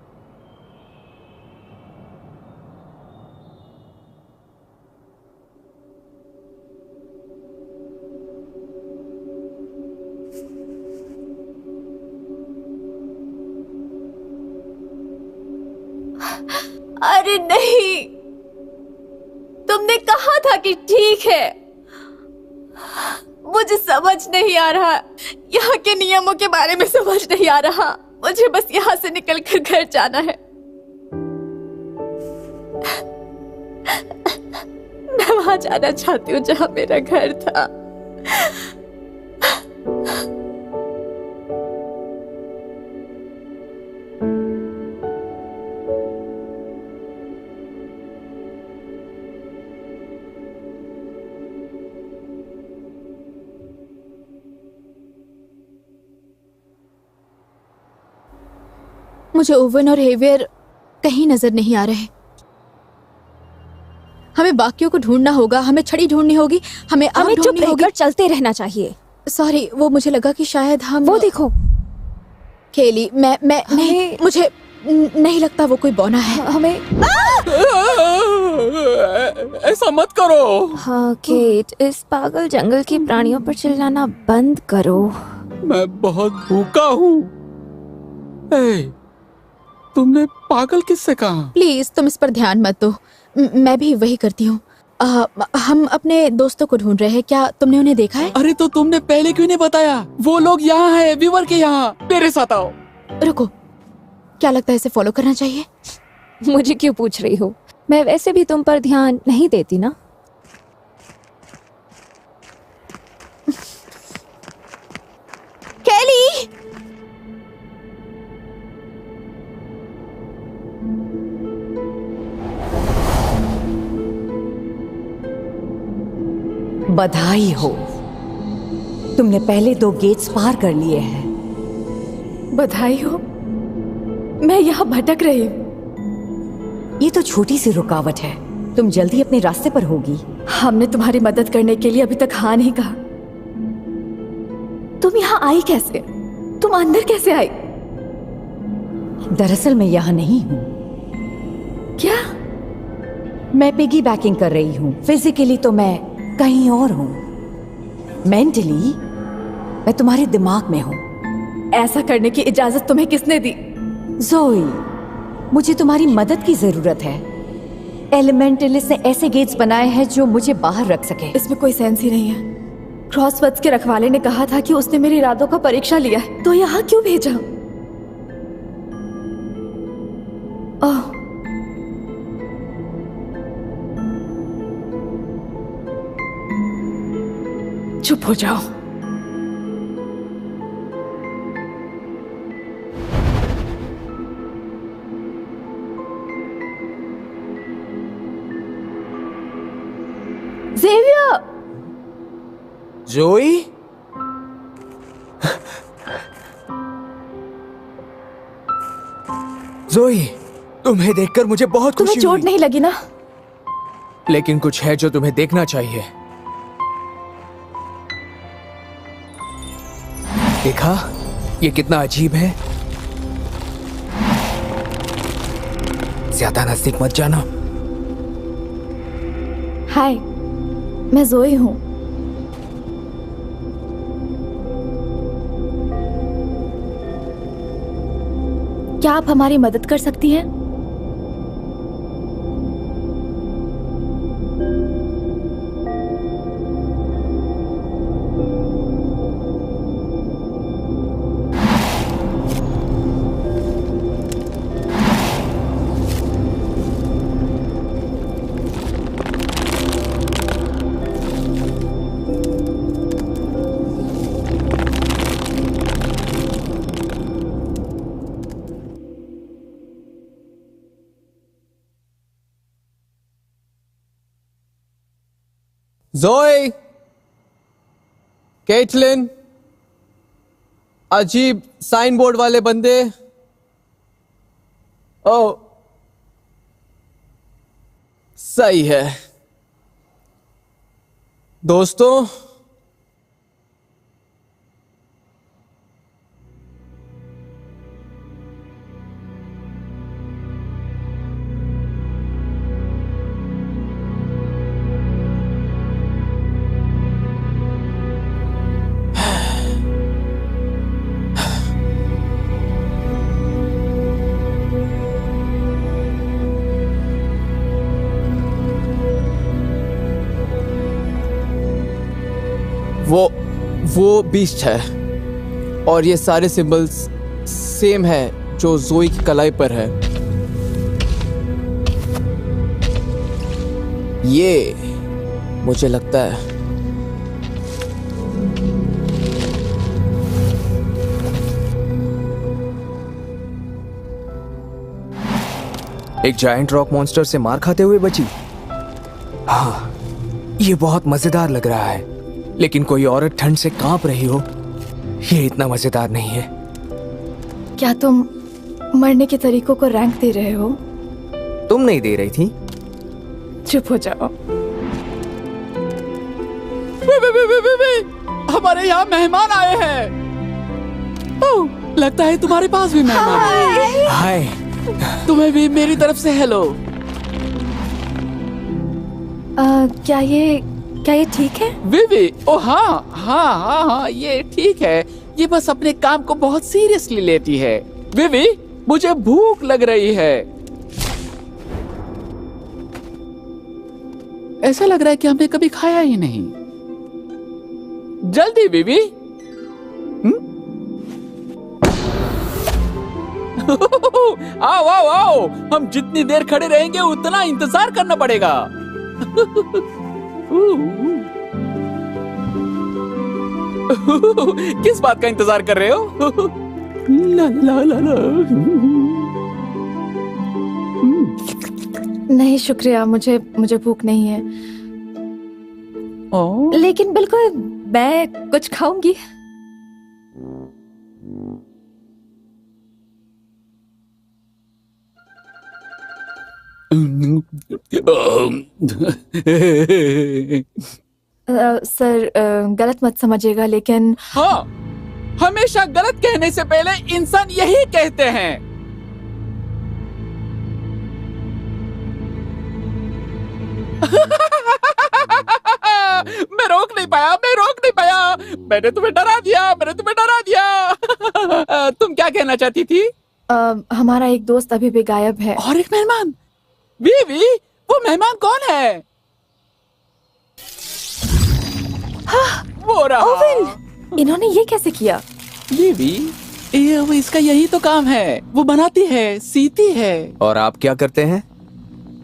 अरे नहीं, तुमने कहा था कि ठीक है। मुझे समझ नहीं आ रहा, यहाँ के नियमों के बारे में समझ नहीं आ रहा। मुझे बस यहाँ से निकलकर घर जाना है। मैं वहां जाना चाहती हूँ जहाँ मेरा घर था। मुझे ओवन और हेवियर कहीं नजर नहीं आ रहे। हमें बाकियों को ढूंढना होगा। हमें छड़ी ढूंढनी होगी। हमें चुप रहकर चलते रहना चाहिए। सॉरी, वो मुझे लगा कि शायद हम। वो देखो केली, मैं नहीं, नहीं लगता वो कोई बौना है। हमें ऐसा मत करो। हाँ केट, इस पागल जंगल के प्राणियों पर चिल्लाना बंद करो। मैं बहुत भूखा हूँ। तुमने पागल किससे कहा? प्लीज तुम इस पर ध्यान मत दो, मैं भी वही करती हूँ। हम अपने दोस्तों को ढूंढ रहे हैं, क्या तुमने उन्हें देखा है? अरे तो तुमने पहले क्यों नहीं बताया? वो लोग यहाँ है, वीवर के यहाँ। मेरे साथ आओ। रुको, क्या लगता है इसे फॉलो करना चाहिए? मुझे क्यों पूछ रही हो? मैं वैसे भी तुम पर ध्यान नहीं देती ना। कैली! बधाई हो, तुमने पहले 2 गेट्स पार कर लिए हैं। बधाई हो। मैं यहाँ भटक रही हूँ। ये तो छोटी सी रुकावट है, तुम जल्दी अपने रास्ते पर होगी। हमने तुम्हारी मदद करने के लिए अभी तक हाँ नहीं कहा। तुम यहाँ आई कैसे? तुम अंदर कैसे आई? दरअसल मैं यहाँ नहीं हूँ। क्या? मैं पिगी बैकिंग कर रही हूँ। फिजिकली तो मैं कहीं और हूँ, मेंटली मैं तुम्हारे दिमाग में हूँ। ऐसा करने की इजाजत तुम्हें किसने दी? ज़ोई, मुझे तुम्हारी मदद की जरूरत है। एलिमेंटलिस्ट ने ऐसे गेट्स बनाए हैं जो मुझे बाहर रख सके। इसमें कोई सेंस ही नहीं है। क्रॉसवर्ड्स के रखवाले ने कहा था कि उसने मेरे इरादों का परीक्षा लिया है, तो यहाँ क्यों भेजा? ओह, चुप हो जाओ। ज़ेवियर! जोई? जोई, तुम्हें देखकर मुझे बहुत खुशी तुम्हें चोट नहीं लगी ना? लेकिन कुछ है जो तुम्हें देखना चाहिए। देखा, ये कितना अजीब है। ज्यादा नजदीक मत जाना। हाय, मैं ज़ोई हूँ। क्या आप हमारी मदद कर सकती हैं? जोई, केटलिन, अजीब साइन बोर्ड वाले बंदे। ओ, सही है दोस्तों। वो बीस्ट है और ये सारे सिंबल्स सेम है जो ज़ोई की कलाई पर है। ये मुझे लगता है एक जायंट रॉक मॉन्स्टर से मार खाते हुए बची। हाँ, ये बहुत मजेदार लग रहा है, लेकिन कोई औरत ठंड से कांप रही हो, ये इतना मजेदार नहीं है। क्या तुम मरने के तरीकों को रैंक दे रहे हो? तुम नहीं दे रही थी। चुप हो जाओ। हमारे यहाँ मेहमान आए हैं। ओह, लगता है तुम्हारे पास भी मेहमान है। हाय, तुम्हें भी मेरी तरफ से हेलो। क्या ये ठीक है? विवी, ओ हाँ हाँ हाँ हाँ, ये ठीक है। ये बस अपने काम को बहुत सीरियसली लेती है। विवी, मुझे भूख लग रही है। ऐसा लग रहा है कि हमने कभी खाया ही नहीं। जल्दी विवी। आओ आओ आओ, हम जितनी देर खड़े रहेंगे उतना इंतजार करना पड़ेगा। किस बात का इंतजार कर रहे हो? ला ला ला ला। नहीं शुक्रिया, मुझे भूख नहीं है। लेकिन बिल्कुल मैं कुछ खाऊंगी। सर गलत मत समझिएगा, लेकिन हाँ, हमेशा गलत कहने से पहले इंसान यही कहते हैं। मैं रोक नहीं पाया। मैंने तुम्हें डरा दिया। तुम क्या कहना चाहती थी? हमारा एक दोस्त अभी भी गायब है। और एक मेहमान? वीवी, वो मेहमान कौन है? वो रहा। ओवन, इन्होंने ये कैसे किया? वीवी, ये इसका यही तो काम है। वो बनाती है, सीती है। और आप क्या करते हैं?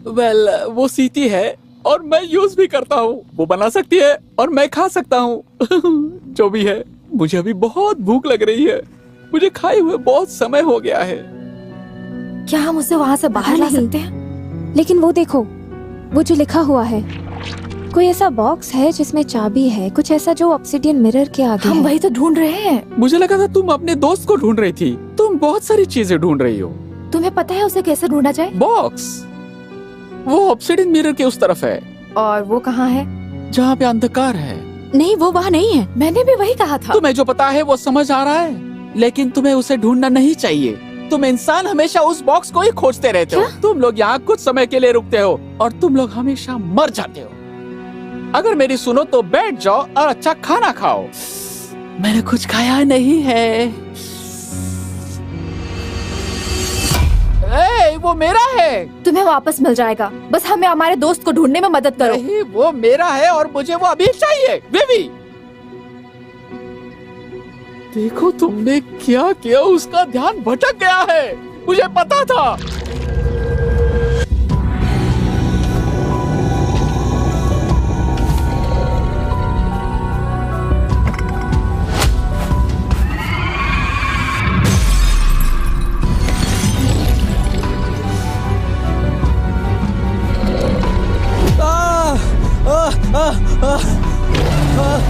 वेल, वो सीती है और मैं यूज भी करता हूँ। वो बना सकती है और मैं खा सकता हूँ। जो भी है, मुझे अभी बहुत भूख लग रही है। मुझे खाए हुए बहुत समय हो गया है। क्या हम उसे वहाँ से बाहर ला सकते हैं? लेकिन वो देखो, वो जो लिखा हुआ है, कोई ऐसा बॉक्स है जिसमें चाबी है, कुछ ऐसा जो ऑब्सिडियन मिरर के आगे हम है। वही तो ढूंढ रहे हैं। मुझे लगा था तुम अपने दोस्त को ढूंढ रही थी। तुम बहुत सारी चीजें ढूंढ रही हो। तुम्हें पता है उसे कैसे ढूंढा जाए? बॉक्स, वो ऑब्सिडियन मिरर के उस तरफ है। और वो कहाँ है? जहाँ पे अंधकार है। नहीं, वो वहाँ नहीं है। मैंने भी वही कहा था। तुम्हें जो पता है वो समझ आ रहा है, लेकिन तुम्हें उसे ढूंढना नहीं चाहिए। तुम इंसान हमेशा उस बॉक्स को ही खोजते रहते हो। तुम लोग यहाँ कुछ समय के लिए रुकते हो और तुम लोग हमेशा मर जाते हो। अगर मेरी सुनो तो बैठ जाओ और अच्छा खाना खाओ। मैंने कुछ खाया नहीं है। वो मेरा है। तुम्हें वापस मिल जाएगा, बस हमें हमारे दोस्त को ढूंढने में मदद करो। नहीं, वो मेरा है और मुझे वो अभी चाहिए। बेबी, देखो तुमने क्या किया। उसका ध्यान भटक गया है। मुझे पता था।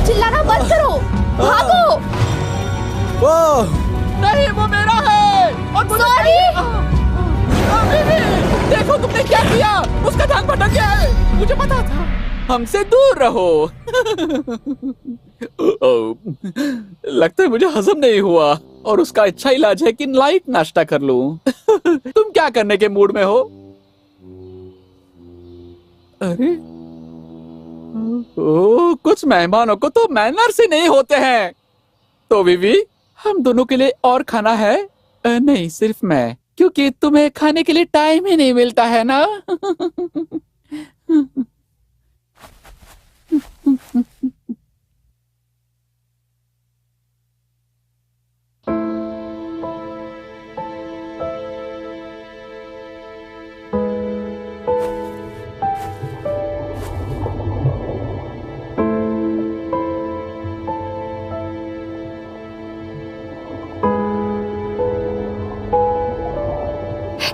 चिल्लाना बंद करो, भागो। नहीं, वो मेरा है। और सॉरी। देखो तुमने क्या किया। उसका ध्यान भटक गया है। मुझे पता था। हमसे दूर रहो। लगता है मुझे हजम नहीं हुआ और उसका अच्छा इलाज है कि लाइट नाश्ता कर लूं। तुम क्या करने के मूड में हो? अरे कुछ मेहमानों को तो मैनर्स ही नहीं होते हैं। तो विवी, हम दोनों के लिए और खाना है? नहीं, सिर्फ मैं, क्योंकि तुम्हें खाने के लिए टाइम ही नहीं मिलता है ना।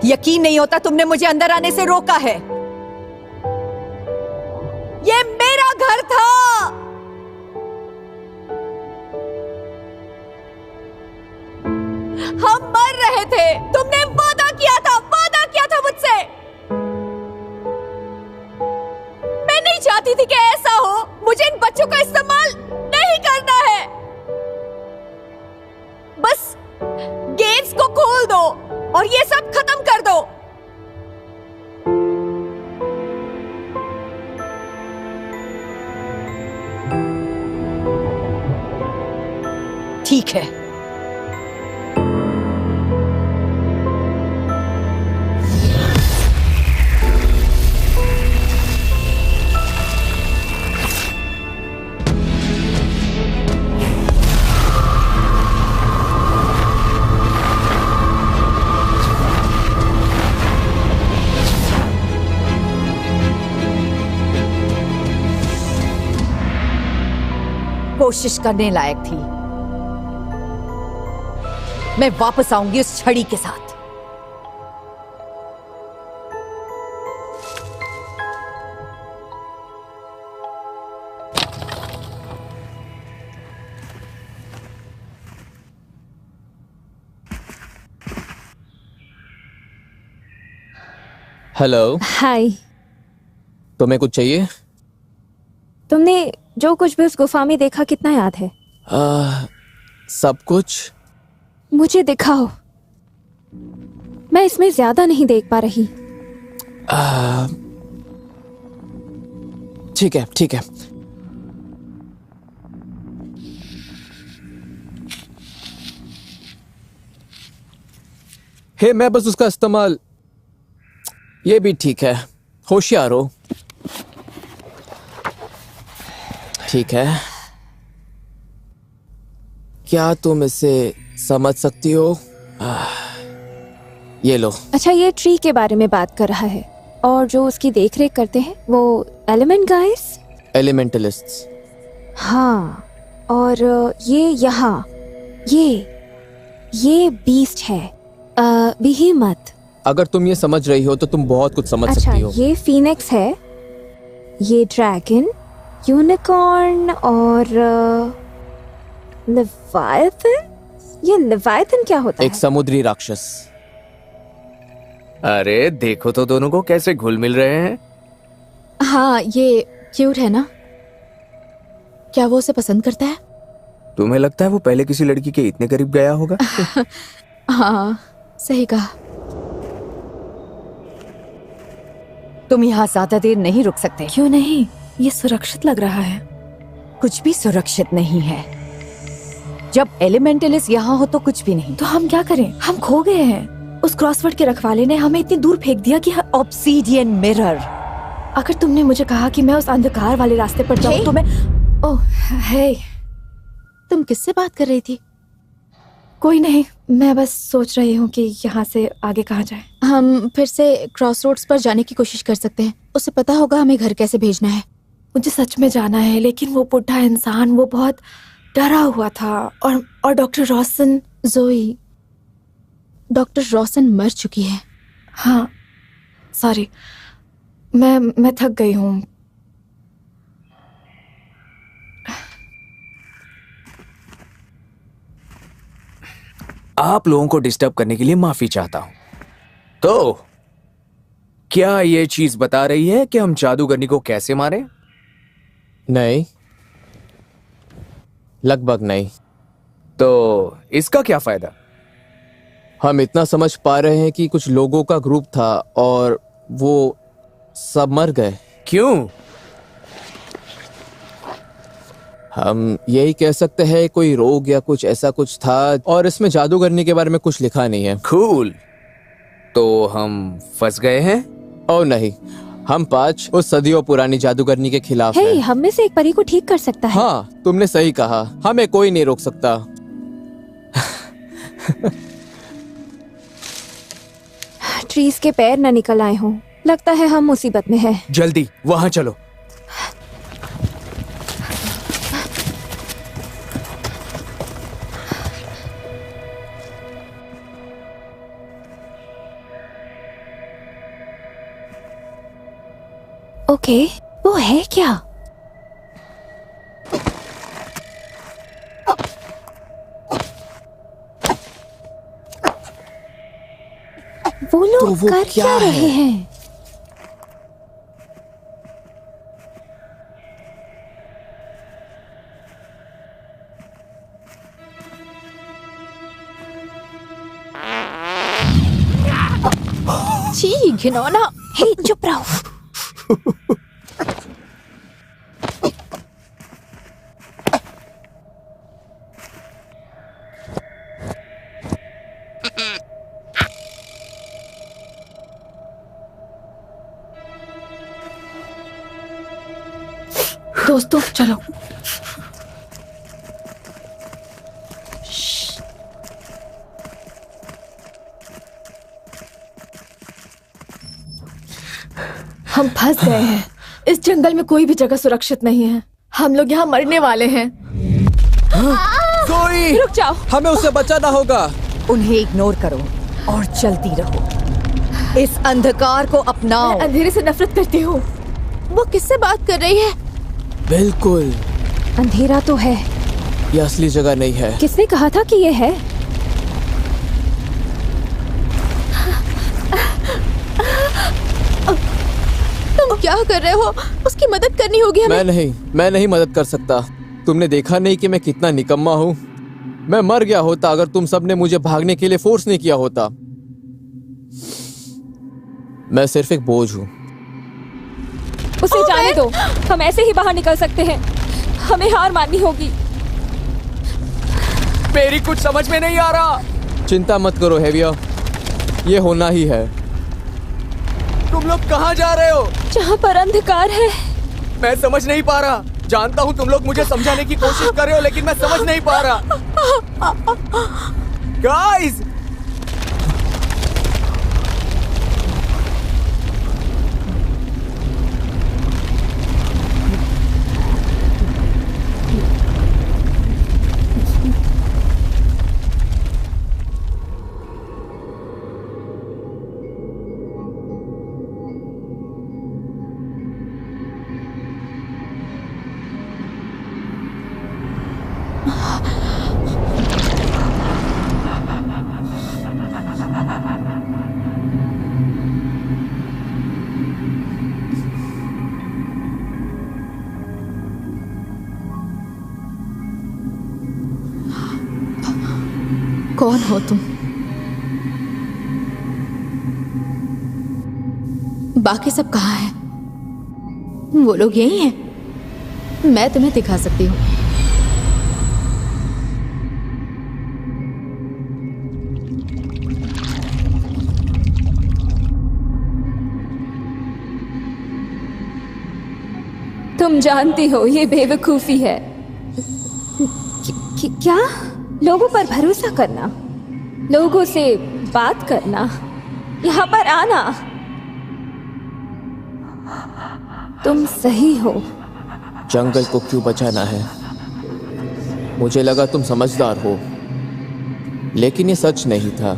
यकीन नहीं होता तुमने मुझे अंदर आने से रोका है। ये मेरा घर था। हम मर रहे थे। तुमने वादा किया था मुझसे। मैं नहीं चाहती थी कि ऐसा हो। मुझे इन बच्चों का इस्तेमाल नहीं करना है। बस गेट्स को खोल दो और ये सब खत्म कर दो। ठीक है। कोशिश करने लायक थी। मैं वापस आऊंगी उस छड़ी के साथ। हेलो। हाय। तुम्हें कुछ चाहिए? तुमने जो कुछ भी उस गुफा में देखा कितना याद है? सब कुछ। मुझे दिखाओ। मैं इसमें ज्यादा नहीं देख पा रही। ठीक है ठीक है। हे, मैं बस उसका इस्तेमाल। ये भी ठीक है, होशियार हो। ठीक है, क्या तुम इसे समझ सकती हो? ये लो। अच्छा, ये ट्री के बारे में बात कर रहा है और जो उसकी देखरेख करते हैं वो एलिमेंट गाइस, एलिमेंटलिस्ट्स। हाँ, और ये यहाँ ये बीस्ट है, बिहीमत। अगर तुम ये समझ रही हो तो तुम बहुत कुछ समझ सकती हो। ये फीनिक्स है, ये ड्रैगन, यूनिकॉर्न और लिवायथन। ये लिवायथन क्या होता एक समुद्री राक्षस। अरे देखो तो दोनों को कैसे घुल मिल रहे हैं। हाँ, ये क्यूट है ना? क्या वो उसे पसंद करता है? तुम्हें लगता है वो पहले किसी लड़की के इतने करीब गया होगा? हाँ, सही कहा। तुम यहाँ ज्यादा देर नहीं रुक सकते। क्यों नहीं? ये सुरक्षित लग रहा है। कुछ भी सुरक्षित नहीं है। जब एलिमेंटलिस्ट यहाँ हो तो कुछ भी नहीं। तो हम क्या करें? हम खो गए हैं। उस क्रॉसवर्ड के रखवाले ने हमें इतनी दूर फेंक दिया कि ऑब्सीडियन मिरर। अगर तुमने मुझे कहा कि मैं उस अंधकार वाले रास्ते पर जाऊं तो मैं... ओह, हे। तुम किससे बात कर रही थी? कोई नहीं, मैं बस सोच रही हूँ कि यहाँ से आगे कहाँ जाए। हम फिर से क्रॉसरोड्स पर जाने की कोशिश कर सकते हैं। उसे पता होगा हमें घर कैसे भेजना है। मुझे सच में जाना है, लेकिन वो बुढ़ा इंसान, वो बहुत डरा हुआ था। और डॉक्टर रॉसन। जोई, डॉक्टर रॉसन मर चुकी है। हाँ, सॉरी, मैं थक गई हूँ। आप लोगों को डिस्टर्ब करने के लिए माफी चाहता हूं। तो क्या ये चीज बता रही है कि हम जादूगरनी को कैसे मारें? नहीं, लगभग नहीं। तो इसका क्या फायदा? हम इतना समझ पा रहे हैं कि कुछ लोगों का ग्रुप था और वो सब मर गए। क्यों? हम यही कह सकते हैं, कोई रोग या कुछ ऐसा कुछ था, और इसमें जादूगरनी के बारे में कुछ लिखा नहीं है। कूल। तो हम फंस गए हैं? ओ नहीं, हम 5 उस सदियों पुरानी जादूगरनी के खिलाफ हे, हैं। हम में से एक परी को ठीक कर सकता है। हाँ, तुमने सही कहा, हमें कोई नहीं रोक सकता। ट्रीज के पैर न निकल आए हों। लगता है हम मुसीबत में हैं। जल्दी वहां चलो। ओके, वो है क्या? वो लोग कर क्या रहे हैं? छी, घिनौना। हे, चुप रहो। दोस्तों चलो। हम फंस गए हैं। इस जंगल में कोई भी जगह सुरक्षित नहीं है। हम लोग यहाँ मरने वाले हैं। जोई, रुक जाओ। हमें उससे बचाना होगा। उन्हें इग्नोर करो और चलती रहो। इस अंधकार को अपनाओ। मैं अंधेरे से नफरत करती हूँ। वो किससे बात कर रही है? बिल्कुल। अंधेरा तो है, ये असली जगह नहीं है। किसने कहा था कि ये है? तुम क्या कर रहे हो? उसकी मदद करनी होगी हमें। मैं नहीं मदद कर सकता। तुमने देखा नहीं कि मैं कितना निकम्मा हूँ? मैं मर गया होता अगर तुम सबने मुझे भागने के लिए फोर्स नहीं किया होता। मैं सिर्फ एक बोझ हूँ। उसे जाने दो, हम ऐसे ही बाहर निकल सकते हैं। हमें हार माननी होगी। मेरी कुछ समझ में नहीं आ रहा। चिंता मत करो हेविया, ये होना ही है। तुम लोग कहाँ जा रहे हो? जहाँ पर अंधकार है। मैं समझ नहीं पा रहा। जानता हूँ तुम लोग मुझे समझाने की कोशिश कर रहे हो, लेकिन मैं समझ नहीं पा रहा। गाइस, कौन हो तुम? बाकी सब कहाँ हैं? वो लोग यही हैं। मैं तुम्हें दिखा सकती हूँ। तुम जानती हो ये बेवकूफी है। क्या? लोगों पर भरोसा करना, लोगों से बात करना, यहाँ पर आना। तुम सही हो। जंगल को क्यों बचाना है? मुझे लगा तुम समझदार हो, लेकिन ये सच नहीं था।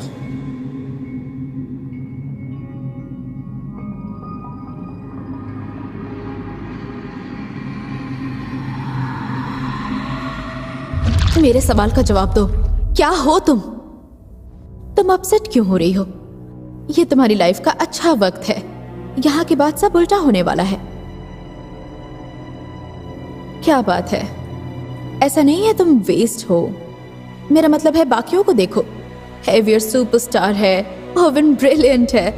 मेरे सवाल का जवाब दो। क्या हो तुम? तुम अपसेट क्यों हो रही हो? ये तुम्हारी लाइफ का अच्छा वक्त है। यहाँ के बाद सब उल्टा होने वाला है। क्या बात है? ऐसा नहीं है तुम वेस्ट हो। मेरा मतलब है बाकियों को देखो। हेवियर सुपरस्टार है, ओवन ब्रिलियंट है,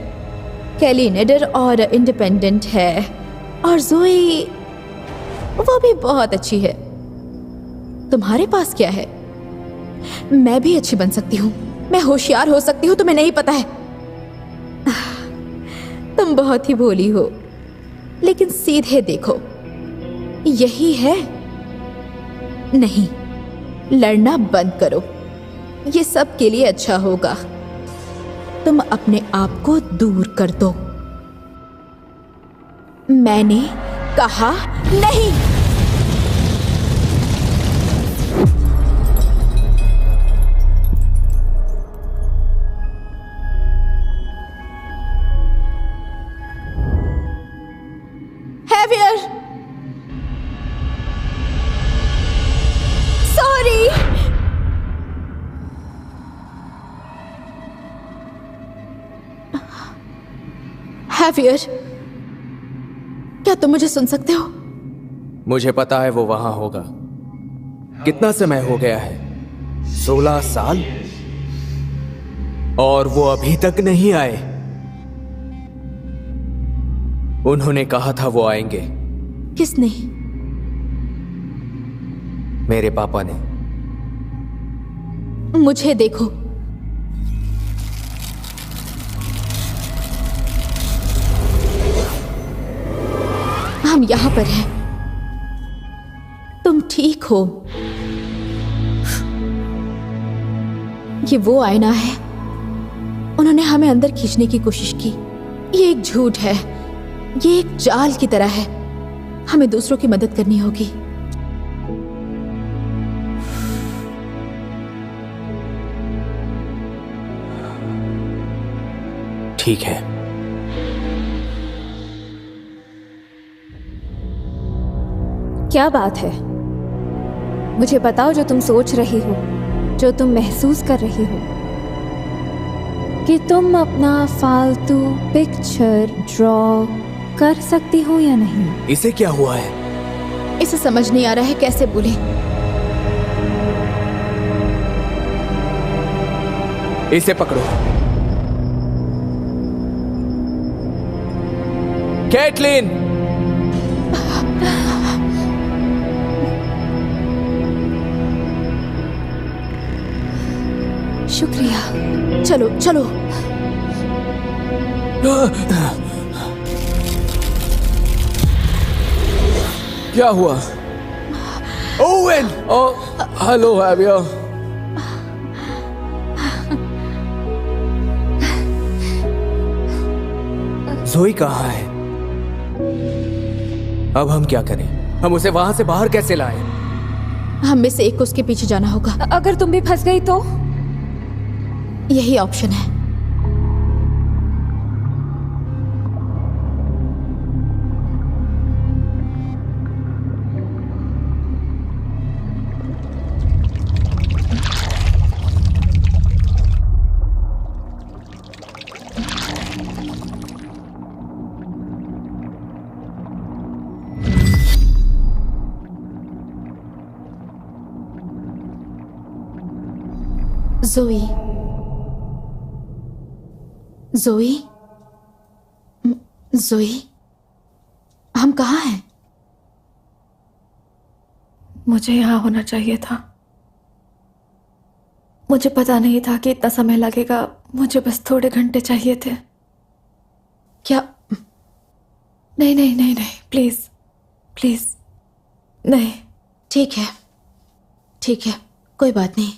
कैली नेडर और इंडिपेंडेंट है, और जोई वो भी बहुत अच्छी है। तुम्हारे पास क्या है? मैं भी अच्छी बन सकती हूँ, मैं होशियार हो सकती हूँ, तुम्हें नहीं पता है। तुम बहुत ही भोली हो, लेकिन सीधे देखो, यही है। नहीं, लड़ना बंद करो, ये सब के लिए अच्छा होगा। तुम अपने आप को दूर कर दो। मैंने कहा नहीं। Heavier, sorry. हैवियर, क्या तुम मुझे सुन सकते हो? मुझे पता है वो वहां होगा। कितना समय हो गया है? 16 साल, और वो अभी तक नहीं आए। उन्होंने कहा था वो आएंगे। किसने? मेरे पापा ने। मुझे देखो, हम यहां पर हैं। ठीक हो। ये वो आईना है, उन्होंने हमें अंदर खींचने की कोशिश की। ये एक झूठ है, ये एक जाल की तरह है। हमें दूसरों की मदद करनी होगी। ठीक है। क्या बात है? मुझे बताओ जो तुम सोच रही हो, जो तुम महसूस कर रही हो, कि तुम अपना फालतू पिक्चर ड्रॉ कर सकती हो या नहीं। इसे क्या हुआ है? इसे समझ नहीं आ रहा है कैसे बोले। इसे पकड़ो। कैटलिन! शुक्रिया। चलो चलो। क्या हुआ? ओवेन! Hello heavier. ज़ोई कहाँ है? अब हम क्या करें? हम उसे वहां से बाहर कैसे लाएं? हम में से एक को उसके पीछे जाना होगा। अगर तुम भी फंस गई तो? यही ऑप्शन है। ज़ोई, ज़ोई, ज़ोई, हम कहाँ हैं? मुझे यहाँ होना चाहिए था। मुझे पता नहीं था कि इतना समय लगेगा। मुझे बस थोड़े घंटे चाहिए थे। क्या? नहीं नहीं नहीं नहीं, प्लीज प्लीज नहीं। ठीक है, ठीक है, कोई बात नहीं।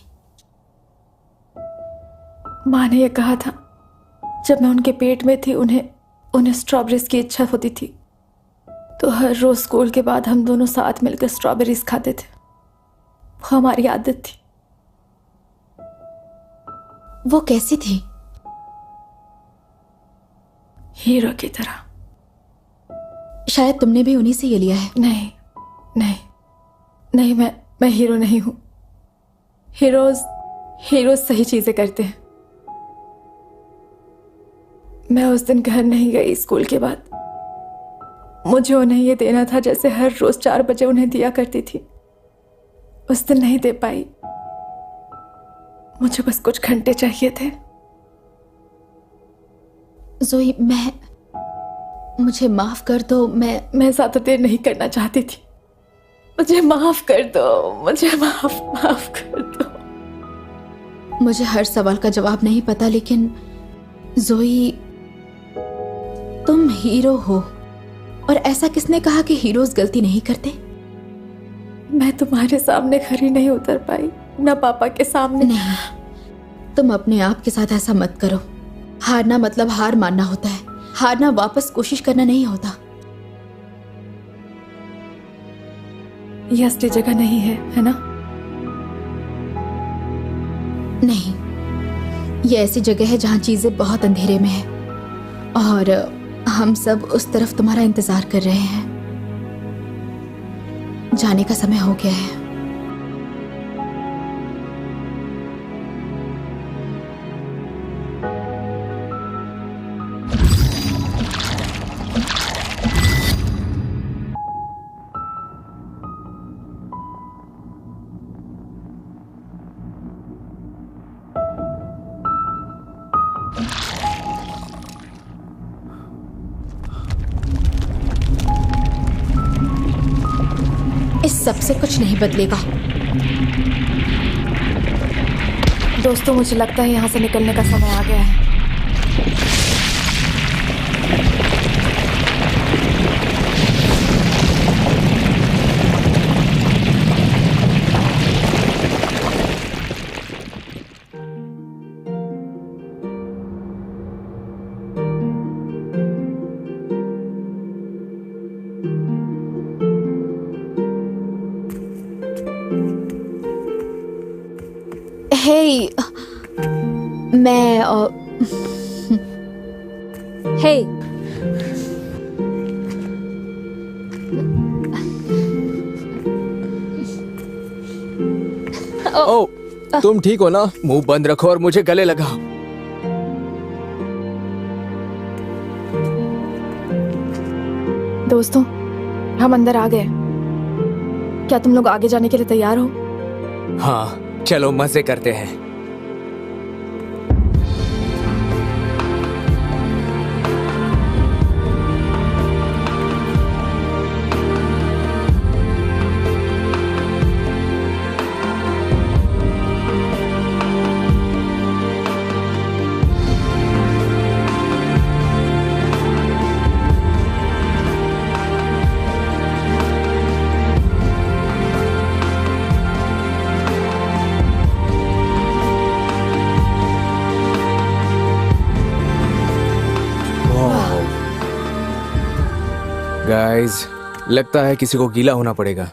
माँ ने ये कहा था जब मैं उनके पेट में थी, उन्हें स्ट्रॉबेरीज की इच्छा होती थी, तो हर रोज स्कूल के बाद हम दोनों साथ मिलकर स्ट्रॉबेरीज खाते थे। वो हमारी आदत थी। वो कैसी थी? हीरो की तरह। शायद तुमने भी उन्हीं से ये लिया है। नहीं नहीं नहीं, मैं हीरो नहीं हूं। हीरोज सही चीजें करते हैं। मैं उस दिन घर नहीं गई स्कूल के बाद। मुझे उन्हें ये देना था जैसे हर रोज 4 बजे उन्हें दिया करती थी। उस दिन नहीं दे पाई। मुझे बस कुछ घंटे चाहिए थे। ज़ोई, मुझे माफ कर दो। मैं ज्यादा देर नहीं करना चाहती थी। मुझे माफ कर दो। मुझे माफ कर दो। मुझे हर सवाल का जवाब नहीं पता, लेकिन ज़ोई, तुम हीरो हो, और ऐसा किसने कहा कि हीरोज गलती नहीं करते? मैं तुम्हारे सामने खरी नहीं उतर पाई, ना पापा के सामने। नहीं, तुम अपने आप के साथ ऐसा मत करो। हारना मतलब हार मानना होता है। हारना वापस कोशिश करना नहीं होता। ये असली जगह नहीं है ना? नहीं, ये ऐसी जगह है जहाँ चीजें बहुत अंधेरे में है, और हम सब उस तरफ तुम्हारा इंतजार कर रहे हैं। जाने का समय हो गया है। इस सबसे कुछ नहीं बदलेगा। दोस्तों, मुझे लगता है यहाँ से निकलने का समय आ गया है। मैं हे ओ, तुम ठीक हो ना? मुंह बंद रखो और मुझे गले लगाओ। दोस्तों, हम अंदर आ गए। क्या तुम लोग आगे जाने के लिए तैयार हो? हाँ, चलो मजे करते हैं। गाइस, लगता है किसी को गीला होना पड़ेगा।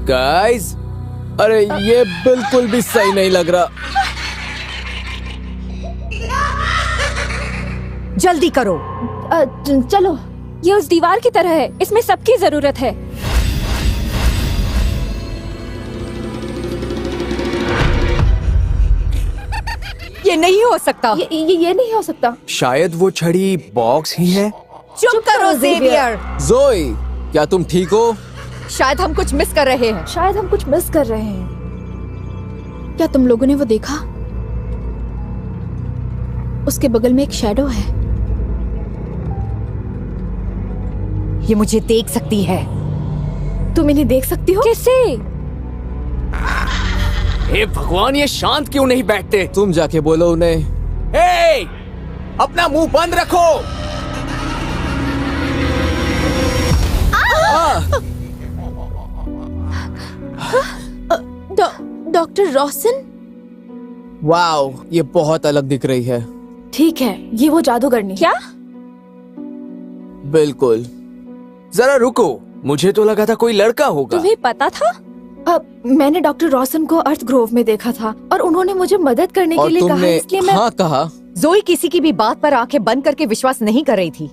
गाइस, अरे ये बिल्कुल भी सही नहीं लग रहा। जल्दी करो। चलो, ये उस दीवार की तरह है, इसमें सबकी जरूरत है। ये नहीं हो सकता। ये नहीं हो सकता। शायद वो छड़ी बॉक्स ही है। चुप करो ज़ेवियर। ज़ोई, क्या तुम ठीक हो? शायद हम कुछ मिस कर रहे हैं। शायद हम कुछ मिस कर रहे हैं। क्या तुम लोगों ने वो देखा? उसके बगल में एक शैडो है। ये मुझे देख सकती है। तुम इन्हें देख सकती हो? कैसे? हे भगवान, ये शांत क्यों नहीं बैठते? तुम जाके बोलो उन्हें। हे, अपना मुंह बंद रखो। डॉक्टर रोशन? वाओ, ये बहुत अलग दिख रही है। ठीक है, ये वो जादूगरनी। क्या? बिल्कुल। जरा रुको, मुझे तो लगा था कोई लड़का होगा। तुम्हें पता था? मैंने डॉक्टर रोशन को अर्थ ग्रोव में देखा था और उन्होंने मुझे मदद करने के लिए कहा, इसलिए मैं हाँ कहा। ज़ोई किसी की भी बात पर आंखें बंद करके विश्वास नहीं कर रही थी।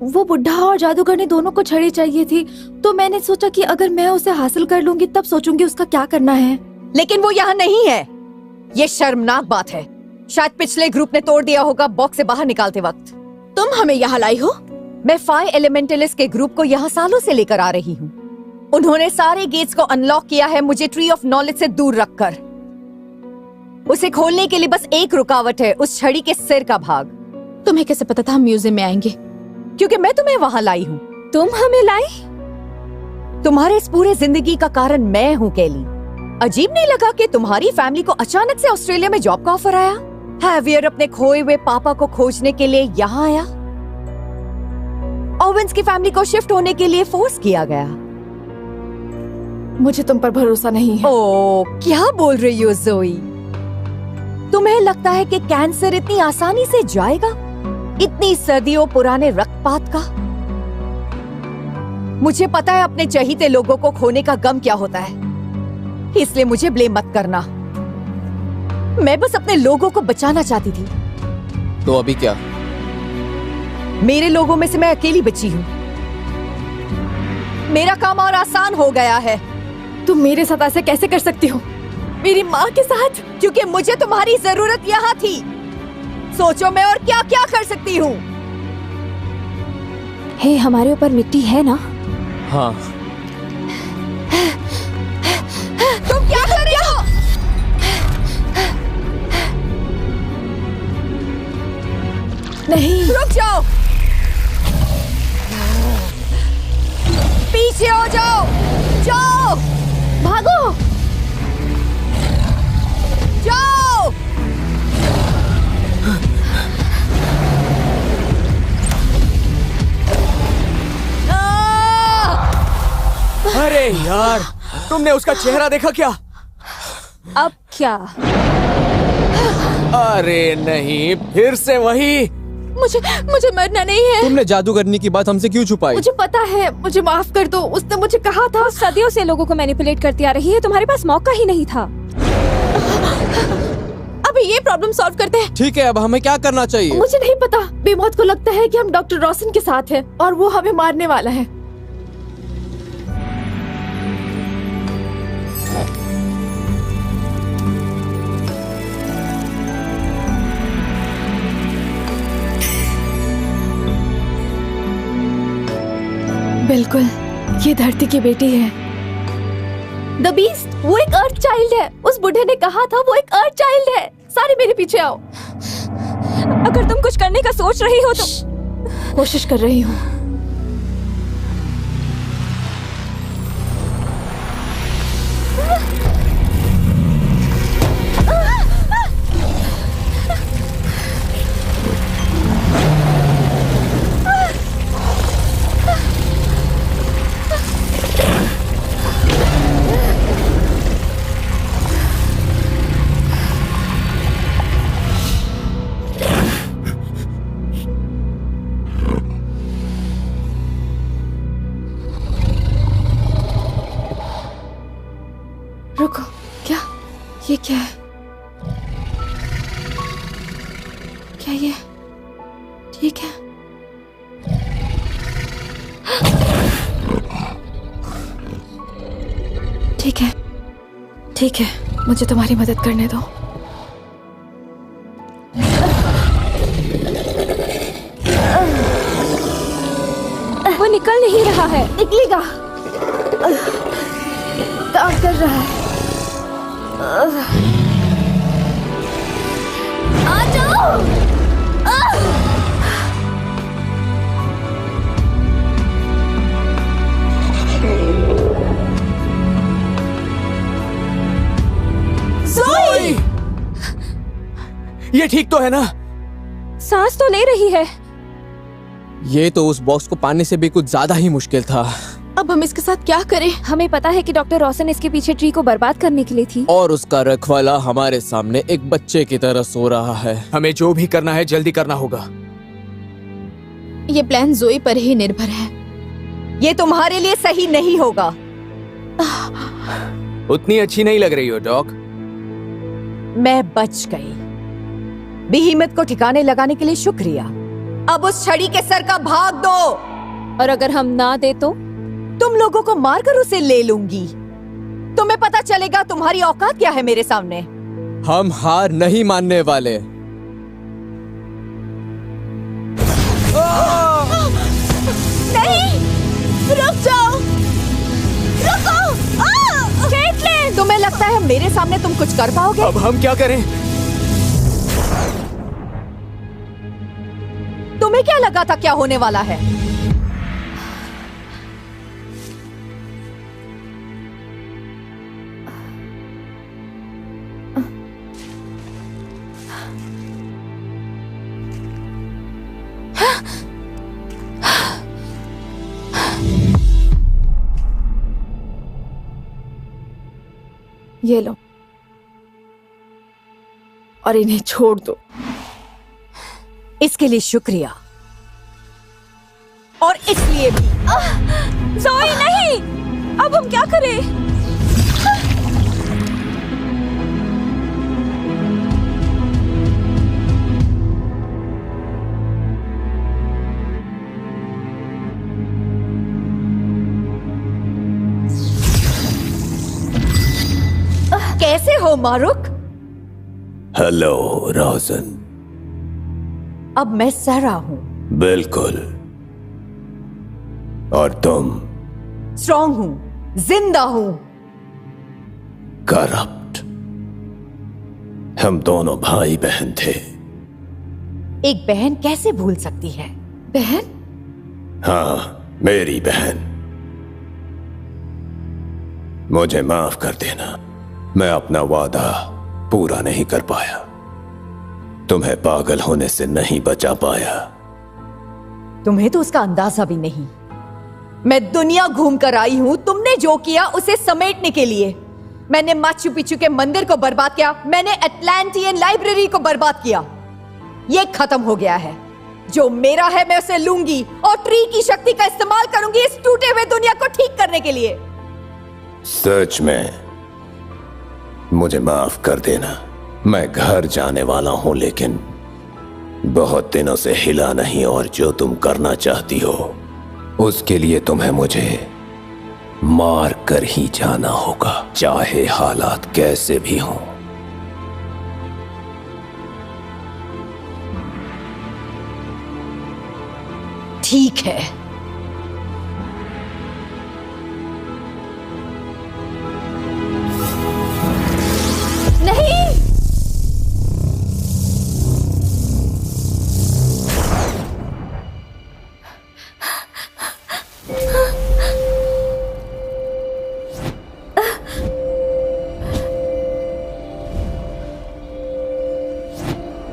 वो बुढ़ा और जादूगरनी दोनों को छड़ी चाहिए थी, तो मैंने सोचा कि अगर मैं उसे हासिल कर लूंगी तब सोचूंगी उसका क्या करना है। लेकिन वो यहाँ नहीं है। ये शर्मनाक बात है। शायद पिछले ग्रुप ने तोड़ दिया होगा बॉक्स से बाहर निकालते वक्त। तुम हमें यहाँ लाई हो? मैं 5 एलिमेंटलिस्ट के ग्रुप को यहाँ सालों से लेकर आ रही हूँ। उन्होंने सारे गेट्स को अनलॉक किया है, मुझे ट्री ऑफ नॉलेज से दूर रखकर। उसे खोलने के लिए बस एक रुकावट है, उस छड़ी के सिर का भाग। तुम्हें कैसे पता था हम म्यूजियम में आएंगे? क्योंकि मैं तुम्हें वहाँ लाई हूँ। तुम हमें लाई? तुम्हारे इस पूरे जिंदगी का कारण मैं हूँ केली। अजीब नहीं लगा कि तुम्हारी फैमिली को अचानक से ऑस्ट्रेलिया में जॉब का ऑफर आया? हैवियर अपने खोए हुए पापा को खोजने के लिए यहाँ आया। ओवेंस की फैमिली को शिफ्ट होने के लिए फोर्स किया गया। मुझे तुम पर भरोसा नहीं है। ओ, क्या बोल रही हो ज़ोई? तुम्हें लगता है कि कैंसर इतनी आसानी से जाएगा? इतनी सदियों पुराने रक्तपात का? मुझे पता है अपने चहीते लोगों को खोने का गम क्या होता है, इसलिए मुझे ब्लेम मत करना। मैं बस अपने लोगों को बचाना चाहती थी। तो अभी क्या? मेरे लोगों में से मैं अकेली बची हूँ। मेरा काम और आसान हो गया है। तुम मेरे साथ ऐसे कैसे कर सकती हो? मेरी माँ के साथ? क्योंकि मुझे तुम्हारी जरूरत यहाँ थी। सोचो मैं और क्या क्या कर सकती हूँ। हे, हमारे ऊपर मिट्टी है ना? हाँ। तुम क्या कर रही हो? नहीं, रुक जाओ। पीछे हो जाओ। जाओ, भागो, जाओ। अरे यार, तुमने उसका चेहरा देखा क्या? अब क्या? अरे नहीं, फिर से वही। मुझे मरना नहीं है। तुमने जादूगरनी की बात हमसे क्यों छुपाई? मुझे पता है, मुझे माफ कर दो। उसने मुझे कहा था। सदियों से लोगों को मैनिपुलेट करती आ रही है, तुम्हारे पास मौका ही नहीं था। अभी ये प्रॉब्लम सॉल्व करते हैं। ठीक है, अब हमें क्या करना चाहिए? मुझे नहीं पता। बेमौत को लगता है कि हम डॉक्टर रोशन के साथ हैं और वो हमें मारने वाला है। बिल्कुल, ये धरती की बेटी है। द बीस्ट, वो एक अर्थ चाइल्ड है। उस बुढ़े ने कहा था वो एक अर्थ चाइल्ड है। सारे मेरे पीछे आओ। अगर तुम कुछ करने का सोच रही हो तो। कोशिश कर रही हूँ। रुको, क्या? ये क्या है? क्या ये ठीक है? ठीक है, ठीक है, मुझे तुम्हारी मदद करने दो। वो निकल नहीं रहा है। निकलेगा। काम कर रहा है। आ जाओ। ज़ोई! ये ठीक तो है ना? सांस तो ले रही है। ये तो उस बॉक्स को पाने से भी कुछ ज्यादा ही मुश्किल था। अब हम इसके साथ क्या करें? हमें पता है कि डॉक्टर रोशन इसके पीछे ट्री को बर्बाद करने के लिए थी। और उसका रखवाला हमारे सामने एक बच्चे की तरह सो रहा है। हमें जो भी करना है जल्दी करना होगा। ये प्लान ज़ोई पर ही निर्भर है। ये तुम्हारे लिए सही नहीं होगा। उतनी अच्छी नहीं लग रही हो डॉक। मैं बच गई। बेहिम्मत को ठिकाने लगाने के लिए शुक्रिया। अब उस छड़ी के सर का भाग दो। और अगर हम ना दे तो? तुम लोगों को मारकर उसे ले लूंगी। तुम्हें पता चलेगा तुम्हारी औकात क्या है मेरे सामने। हम हार नहीं मानने वाले। नहीं, रुक जाओ, रुको। केटलिन, तुम्हें लगता है मेरे सामने तुम कुछ कर पाओगे? अब हम क्या करें? तुम्हें क्या लगा था क्या होने वाला है? ये लो और इन्हें छोड़ दो। इसके लिए शुक्रिया। और इसलिए भी। ज़ोई नहीं, अब हम क्या करें? कैसे हो मारुक? हेलो रोशन। अब मैं सहरा हूं। बिल्कुल। और तुम? स्ट्रॉन्ग हूं, जिंदा हूं। करप्ट। हम दोनों भाई बहन थे। एक बहन कैसे भूल सकती है? बहन? हाँ, मेरी बहन। मुझे माफ कर देना, मैं अपना वादा पूरा नहीं कर पाया। तुम्हें पागल होने से नहीं बचा पाया। तुम्हें तो उसका अंदाजा भी नहीं। मैं दुनिया घूम कर आई हूं तुमने जो किया उसे समेटने के लिए। मैंने माचू पिचू के मंदिर को बर्बाद किया, मैंने अटलांटियन लाइब्रेरी को बर्बाद किया। ये खत्म हो गया है। जो मेरा है मैं उसे लूंगी और ट्री की शक्ति का इस्तेमाल करूंगी इस टूटे हुए दुनिया को ठीक करने के लिए। सच में मुझे माफ कर देना, मैं घर जाने वाला हूं, लेकिन बहुत दिनों से हिला नहीं, और जो तुम करना चाहती हो उसके लिए तुम्हें मुझे मार कर ही जाना होगा, चाहे हालात कैसे भी हों। ठीक है। नहीं,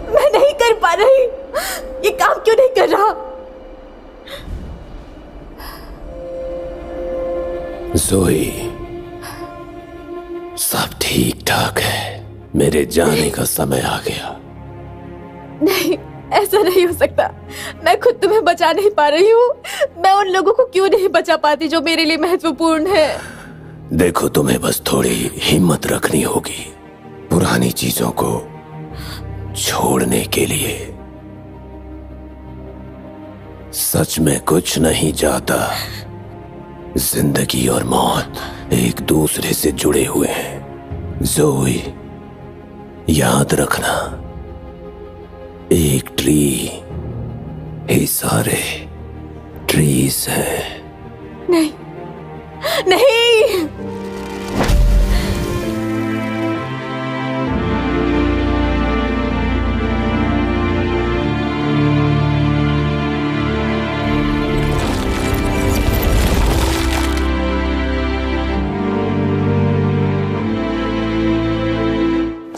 मैं नहीं कर पा रही। ये काम क्यों नहीं कर रहा? ज़ोई, सब ठीक ठाक है, मेरे जाने का समय आ गया। नहीं, ऐसा नहीं हो सकता। मैं खुद तुम्हें बचा नहीं पा रही हूँ। मैं उन लोगों को क्यों नहीं बचा पाती जो मेरे लिए महत्वपूर्ण है। देखो, तुम्हें बस थोड़ी हिम्मत रखनी होगी पुरानी चीजों को छोड़ने के लिए। सच में कुछ नहीं जाता। जिंदगी और मौत एक दूसरे से जुड़े हुए हैं। ज़ोई, याद रखना, एक ट्री ही सारे ट्रीज हैं। नहीं, नहीं।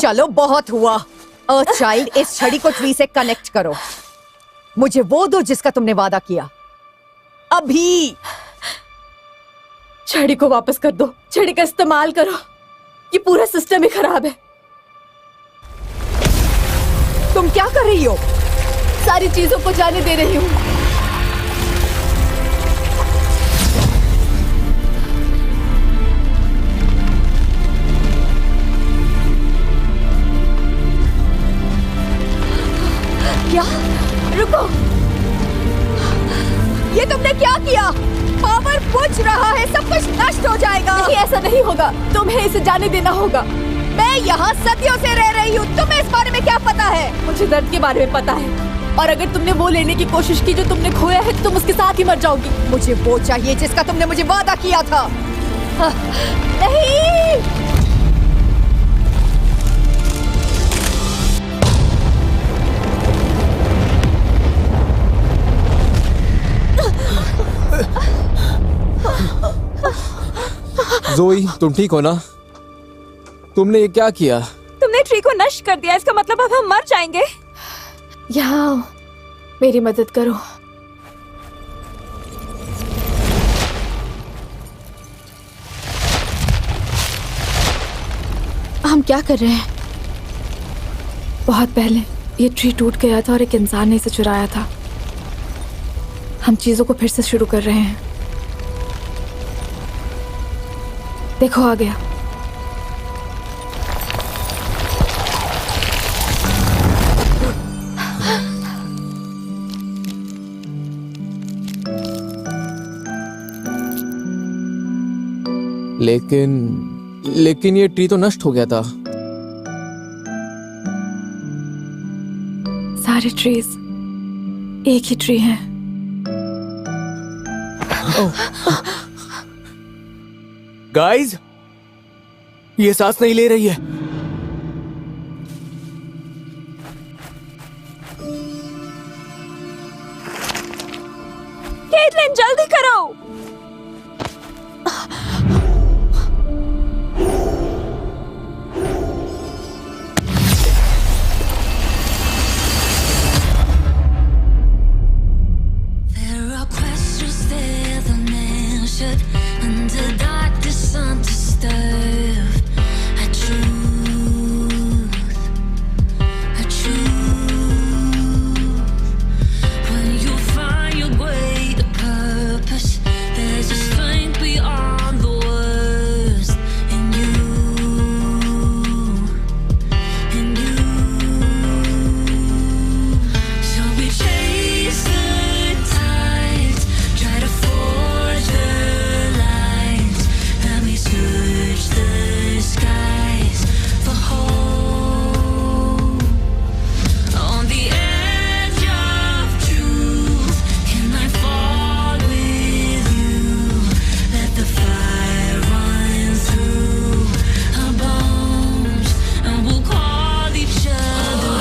चलो, बहुत हुआ। अर्थ चाइल्ड, इस छड़ी को ट्री से कनेक्ट करो। मुझे वो दो जिसका तुमने वादा किया। अभी छड़ी को वापस कर दो। छड़ी का इस्तेमाल करो। ये पूरा सिस्टम ही खराब है। तुम क्या कर रही हो? सारी चीजों को जाने दे रही हूँ। क्या? रुको, ये तुमने क्या किया? पावर बुझ रहा है, सब कुछ नष्ट हो जाएगा। नहीं, ऐसा नहीं होगा। तुम्हें इसे जाने देना होगा। मैं यहाँ सदियों से रह रही हूँ, तुम्हें इस बारे में क्या पता है? मुझे दर्द के बारे में पता है, और अगर तुमने वो लेने की कोशिश की जो तुमने खोया है, तो तुम उसके साथ ही मर जाओगी। मुझे वो चाहिए जिसका तुमने मुझे वादा किया था। नहीं, ज़ोई, तुम ठीक हो ना? तुमने ये क्या किया? तुमने ट्री को नष्ट कर दिया। इसका मतलब अब हम मर जाएंगे। यहाँ आओ, मेरी मदद करो। हम क्या कर रहे हैं? बहुत पहले ये ट्री टूट गया था और एक इंसान ने इसे चुराया था। हम चीजों को फिर से शुरू कर रहे हैं। देखो, आ गया। लेकिन ये ट्री तो नष्ट हो गया था। सारे ट्रीज एक ही ट्री हैं। गाइस, ये सांस नहीं ले रही है। केटलिन, जल्दी करो। There are questions there that never captured under darkness undisturbed. A truth. When you find your way to purpose, there's a strength beyond the worst in you. So we chase the tides, try to forge the lines. Let me search the skies for hope. On the edge of truth, can I fall with you? Let the fire run through our bones, and we'll call each other.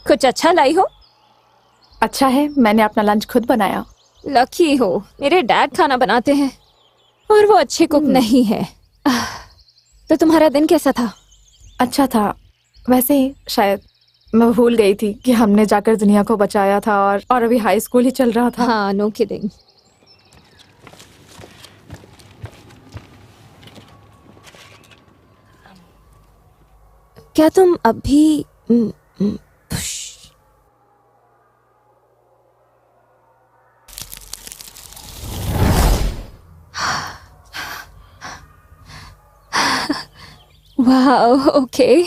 कुछ अच्छा लाई हो? अच्छा है, मैंने अपना lunch खुद बनाया। Lucky हो, मेरे डैड खाना बनाते हैं और वो अच्छे कुक नहीं है। तो तुम्हारा दिन कैसा था? अच्छा था, वैसे ही शायद मैं भूल गई थी कि हमने जाकर दुनिया को बचाया था और अभी हाई स्कूल ही चल रहा था। हाँ, नो किडिंग। क्या तुम अभी वाह, ओके।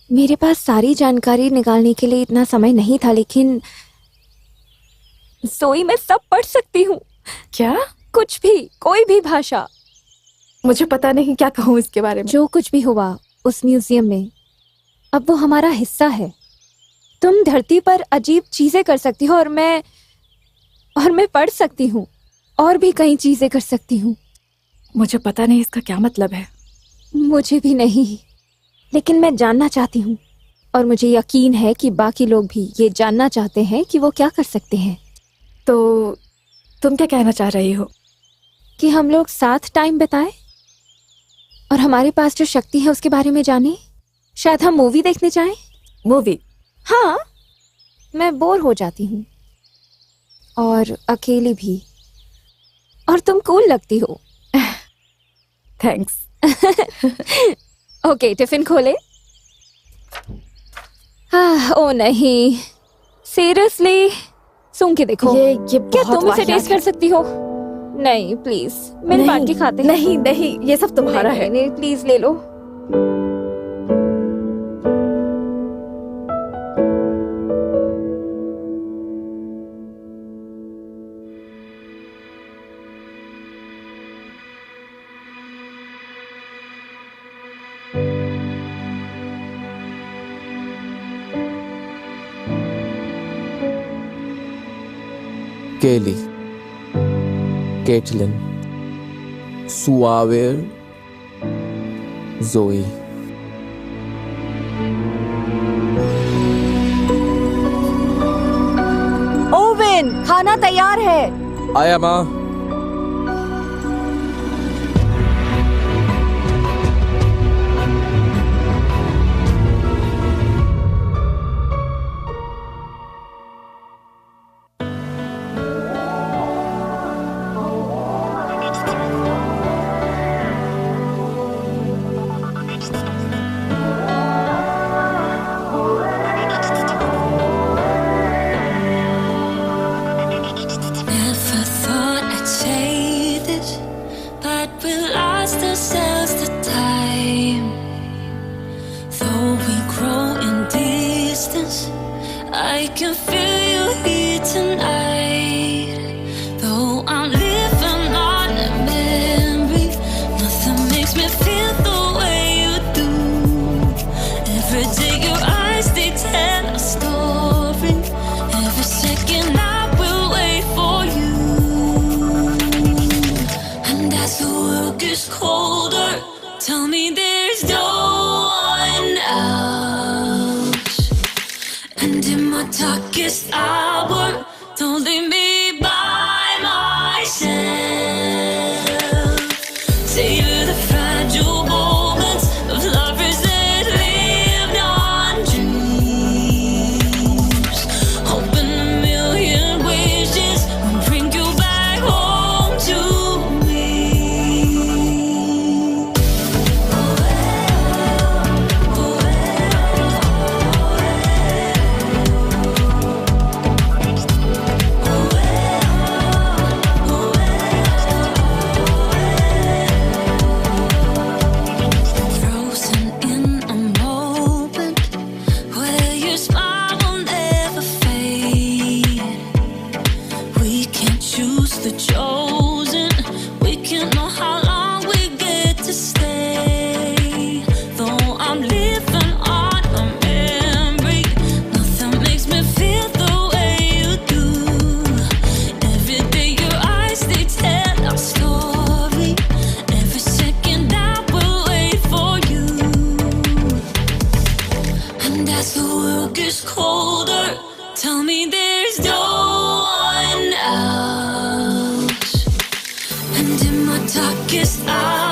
मेरे पास सारी जानकारी निकालने के लिए इतना समय नहीं था, लेकिन सोई मैं सब पढ़ सकती हूँ। क्या? कुछ भी, कोई भी भाषा। मुझे पता नहीं क्या कहूँ इसके बारे में। जो कुछ भी हुआ उस म्यूजियम में, अब वो हमारा हिस्सा है। तुम धरती पर अजीब चीजें कर सकती हो और मैं पढ़ सकती हूँ और भी कई चीजें कर सकती हूँ। मुझे पता नहीं इसका क्या मतलब है। मुझे भी नहीं, लेकिन मैं जानना चाहती हूँ और मुझे यकीन है कि बाकी लोग भी ये जानना चाहते हैं कि वो क्या कर सकते हैं। तो तुम क्या कहना चाह रही हो? कि हम लोग साथ टाइम बिताएं और हमारे पास जो शक्ति है उसके बारे में जाने। शायद हम मूवी देखने जाएं। मूवी? हाँ, मैं बोर हो जाती हूँ और अकेली भी। और तुम कूल लगती हो। थैंक्स। ओके, टिफिन खोले। ओ नहीं, सीरियसली, सूंघ के देखो। ये क्या तुम इसे टेस्ट कर सकती हो? नहीं प्लीज, मिल बांट के खाते हैं। नहीं नहीं, ये सब तुम्हारा है। नहीं, प्लीज ले लो। केली, केटलिन, सुआवेर, जोई। ओवेन, खाना तैयार है। आया माँ। Never thought I'd say this, but we lost ourselves to time. Though we grow in distance, I can feel you here tonight. Though I'm living on a memory, nothing makes me feel the way you do. Every day your eyes, they tell a story. Every second I will wait for you. And as the world gets colder, tell me there's no one else. And in my darkest hour, don't leave me by myself. Tell me there's no one else. And in my darkest hours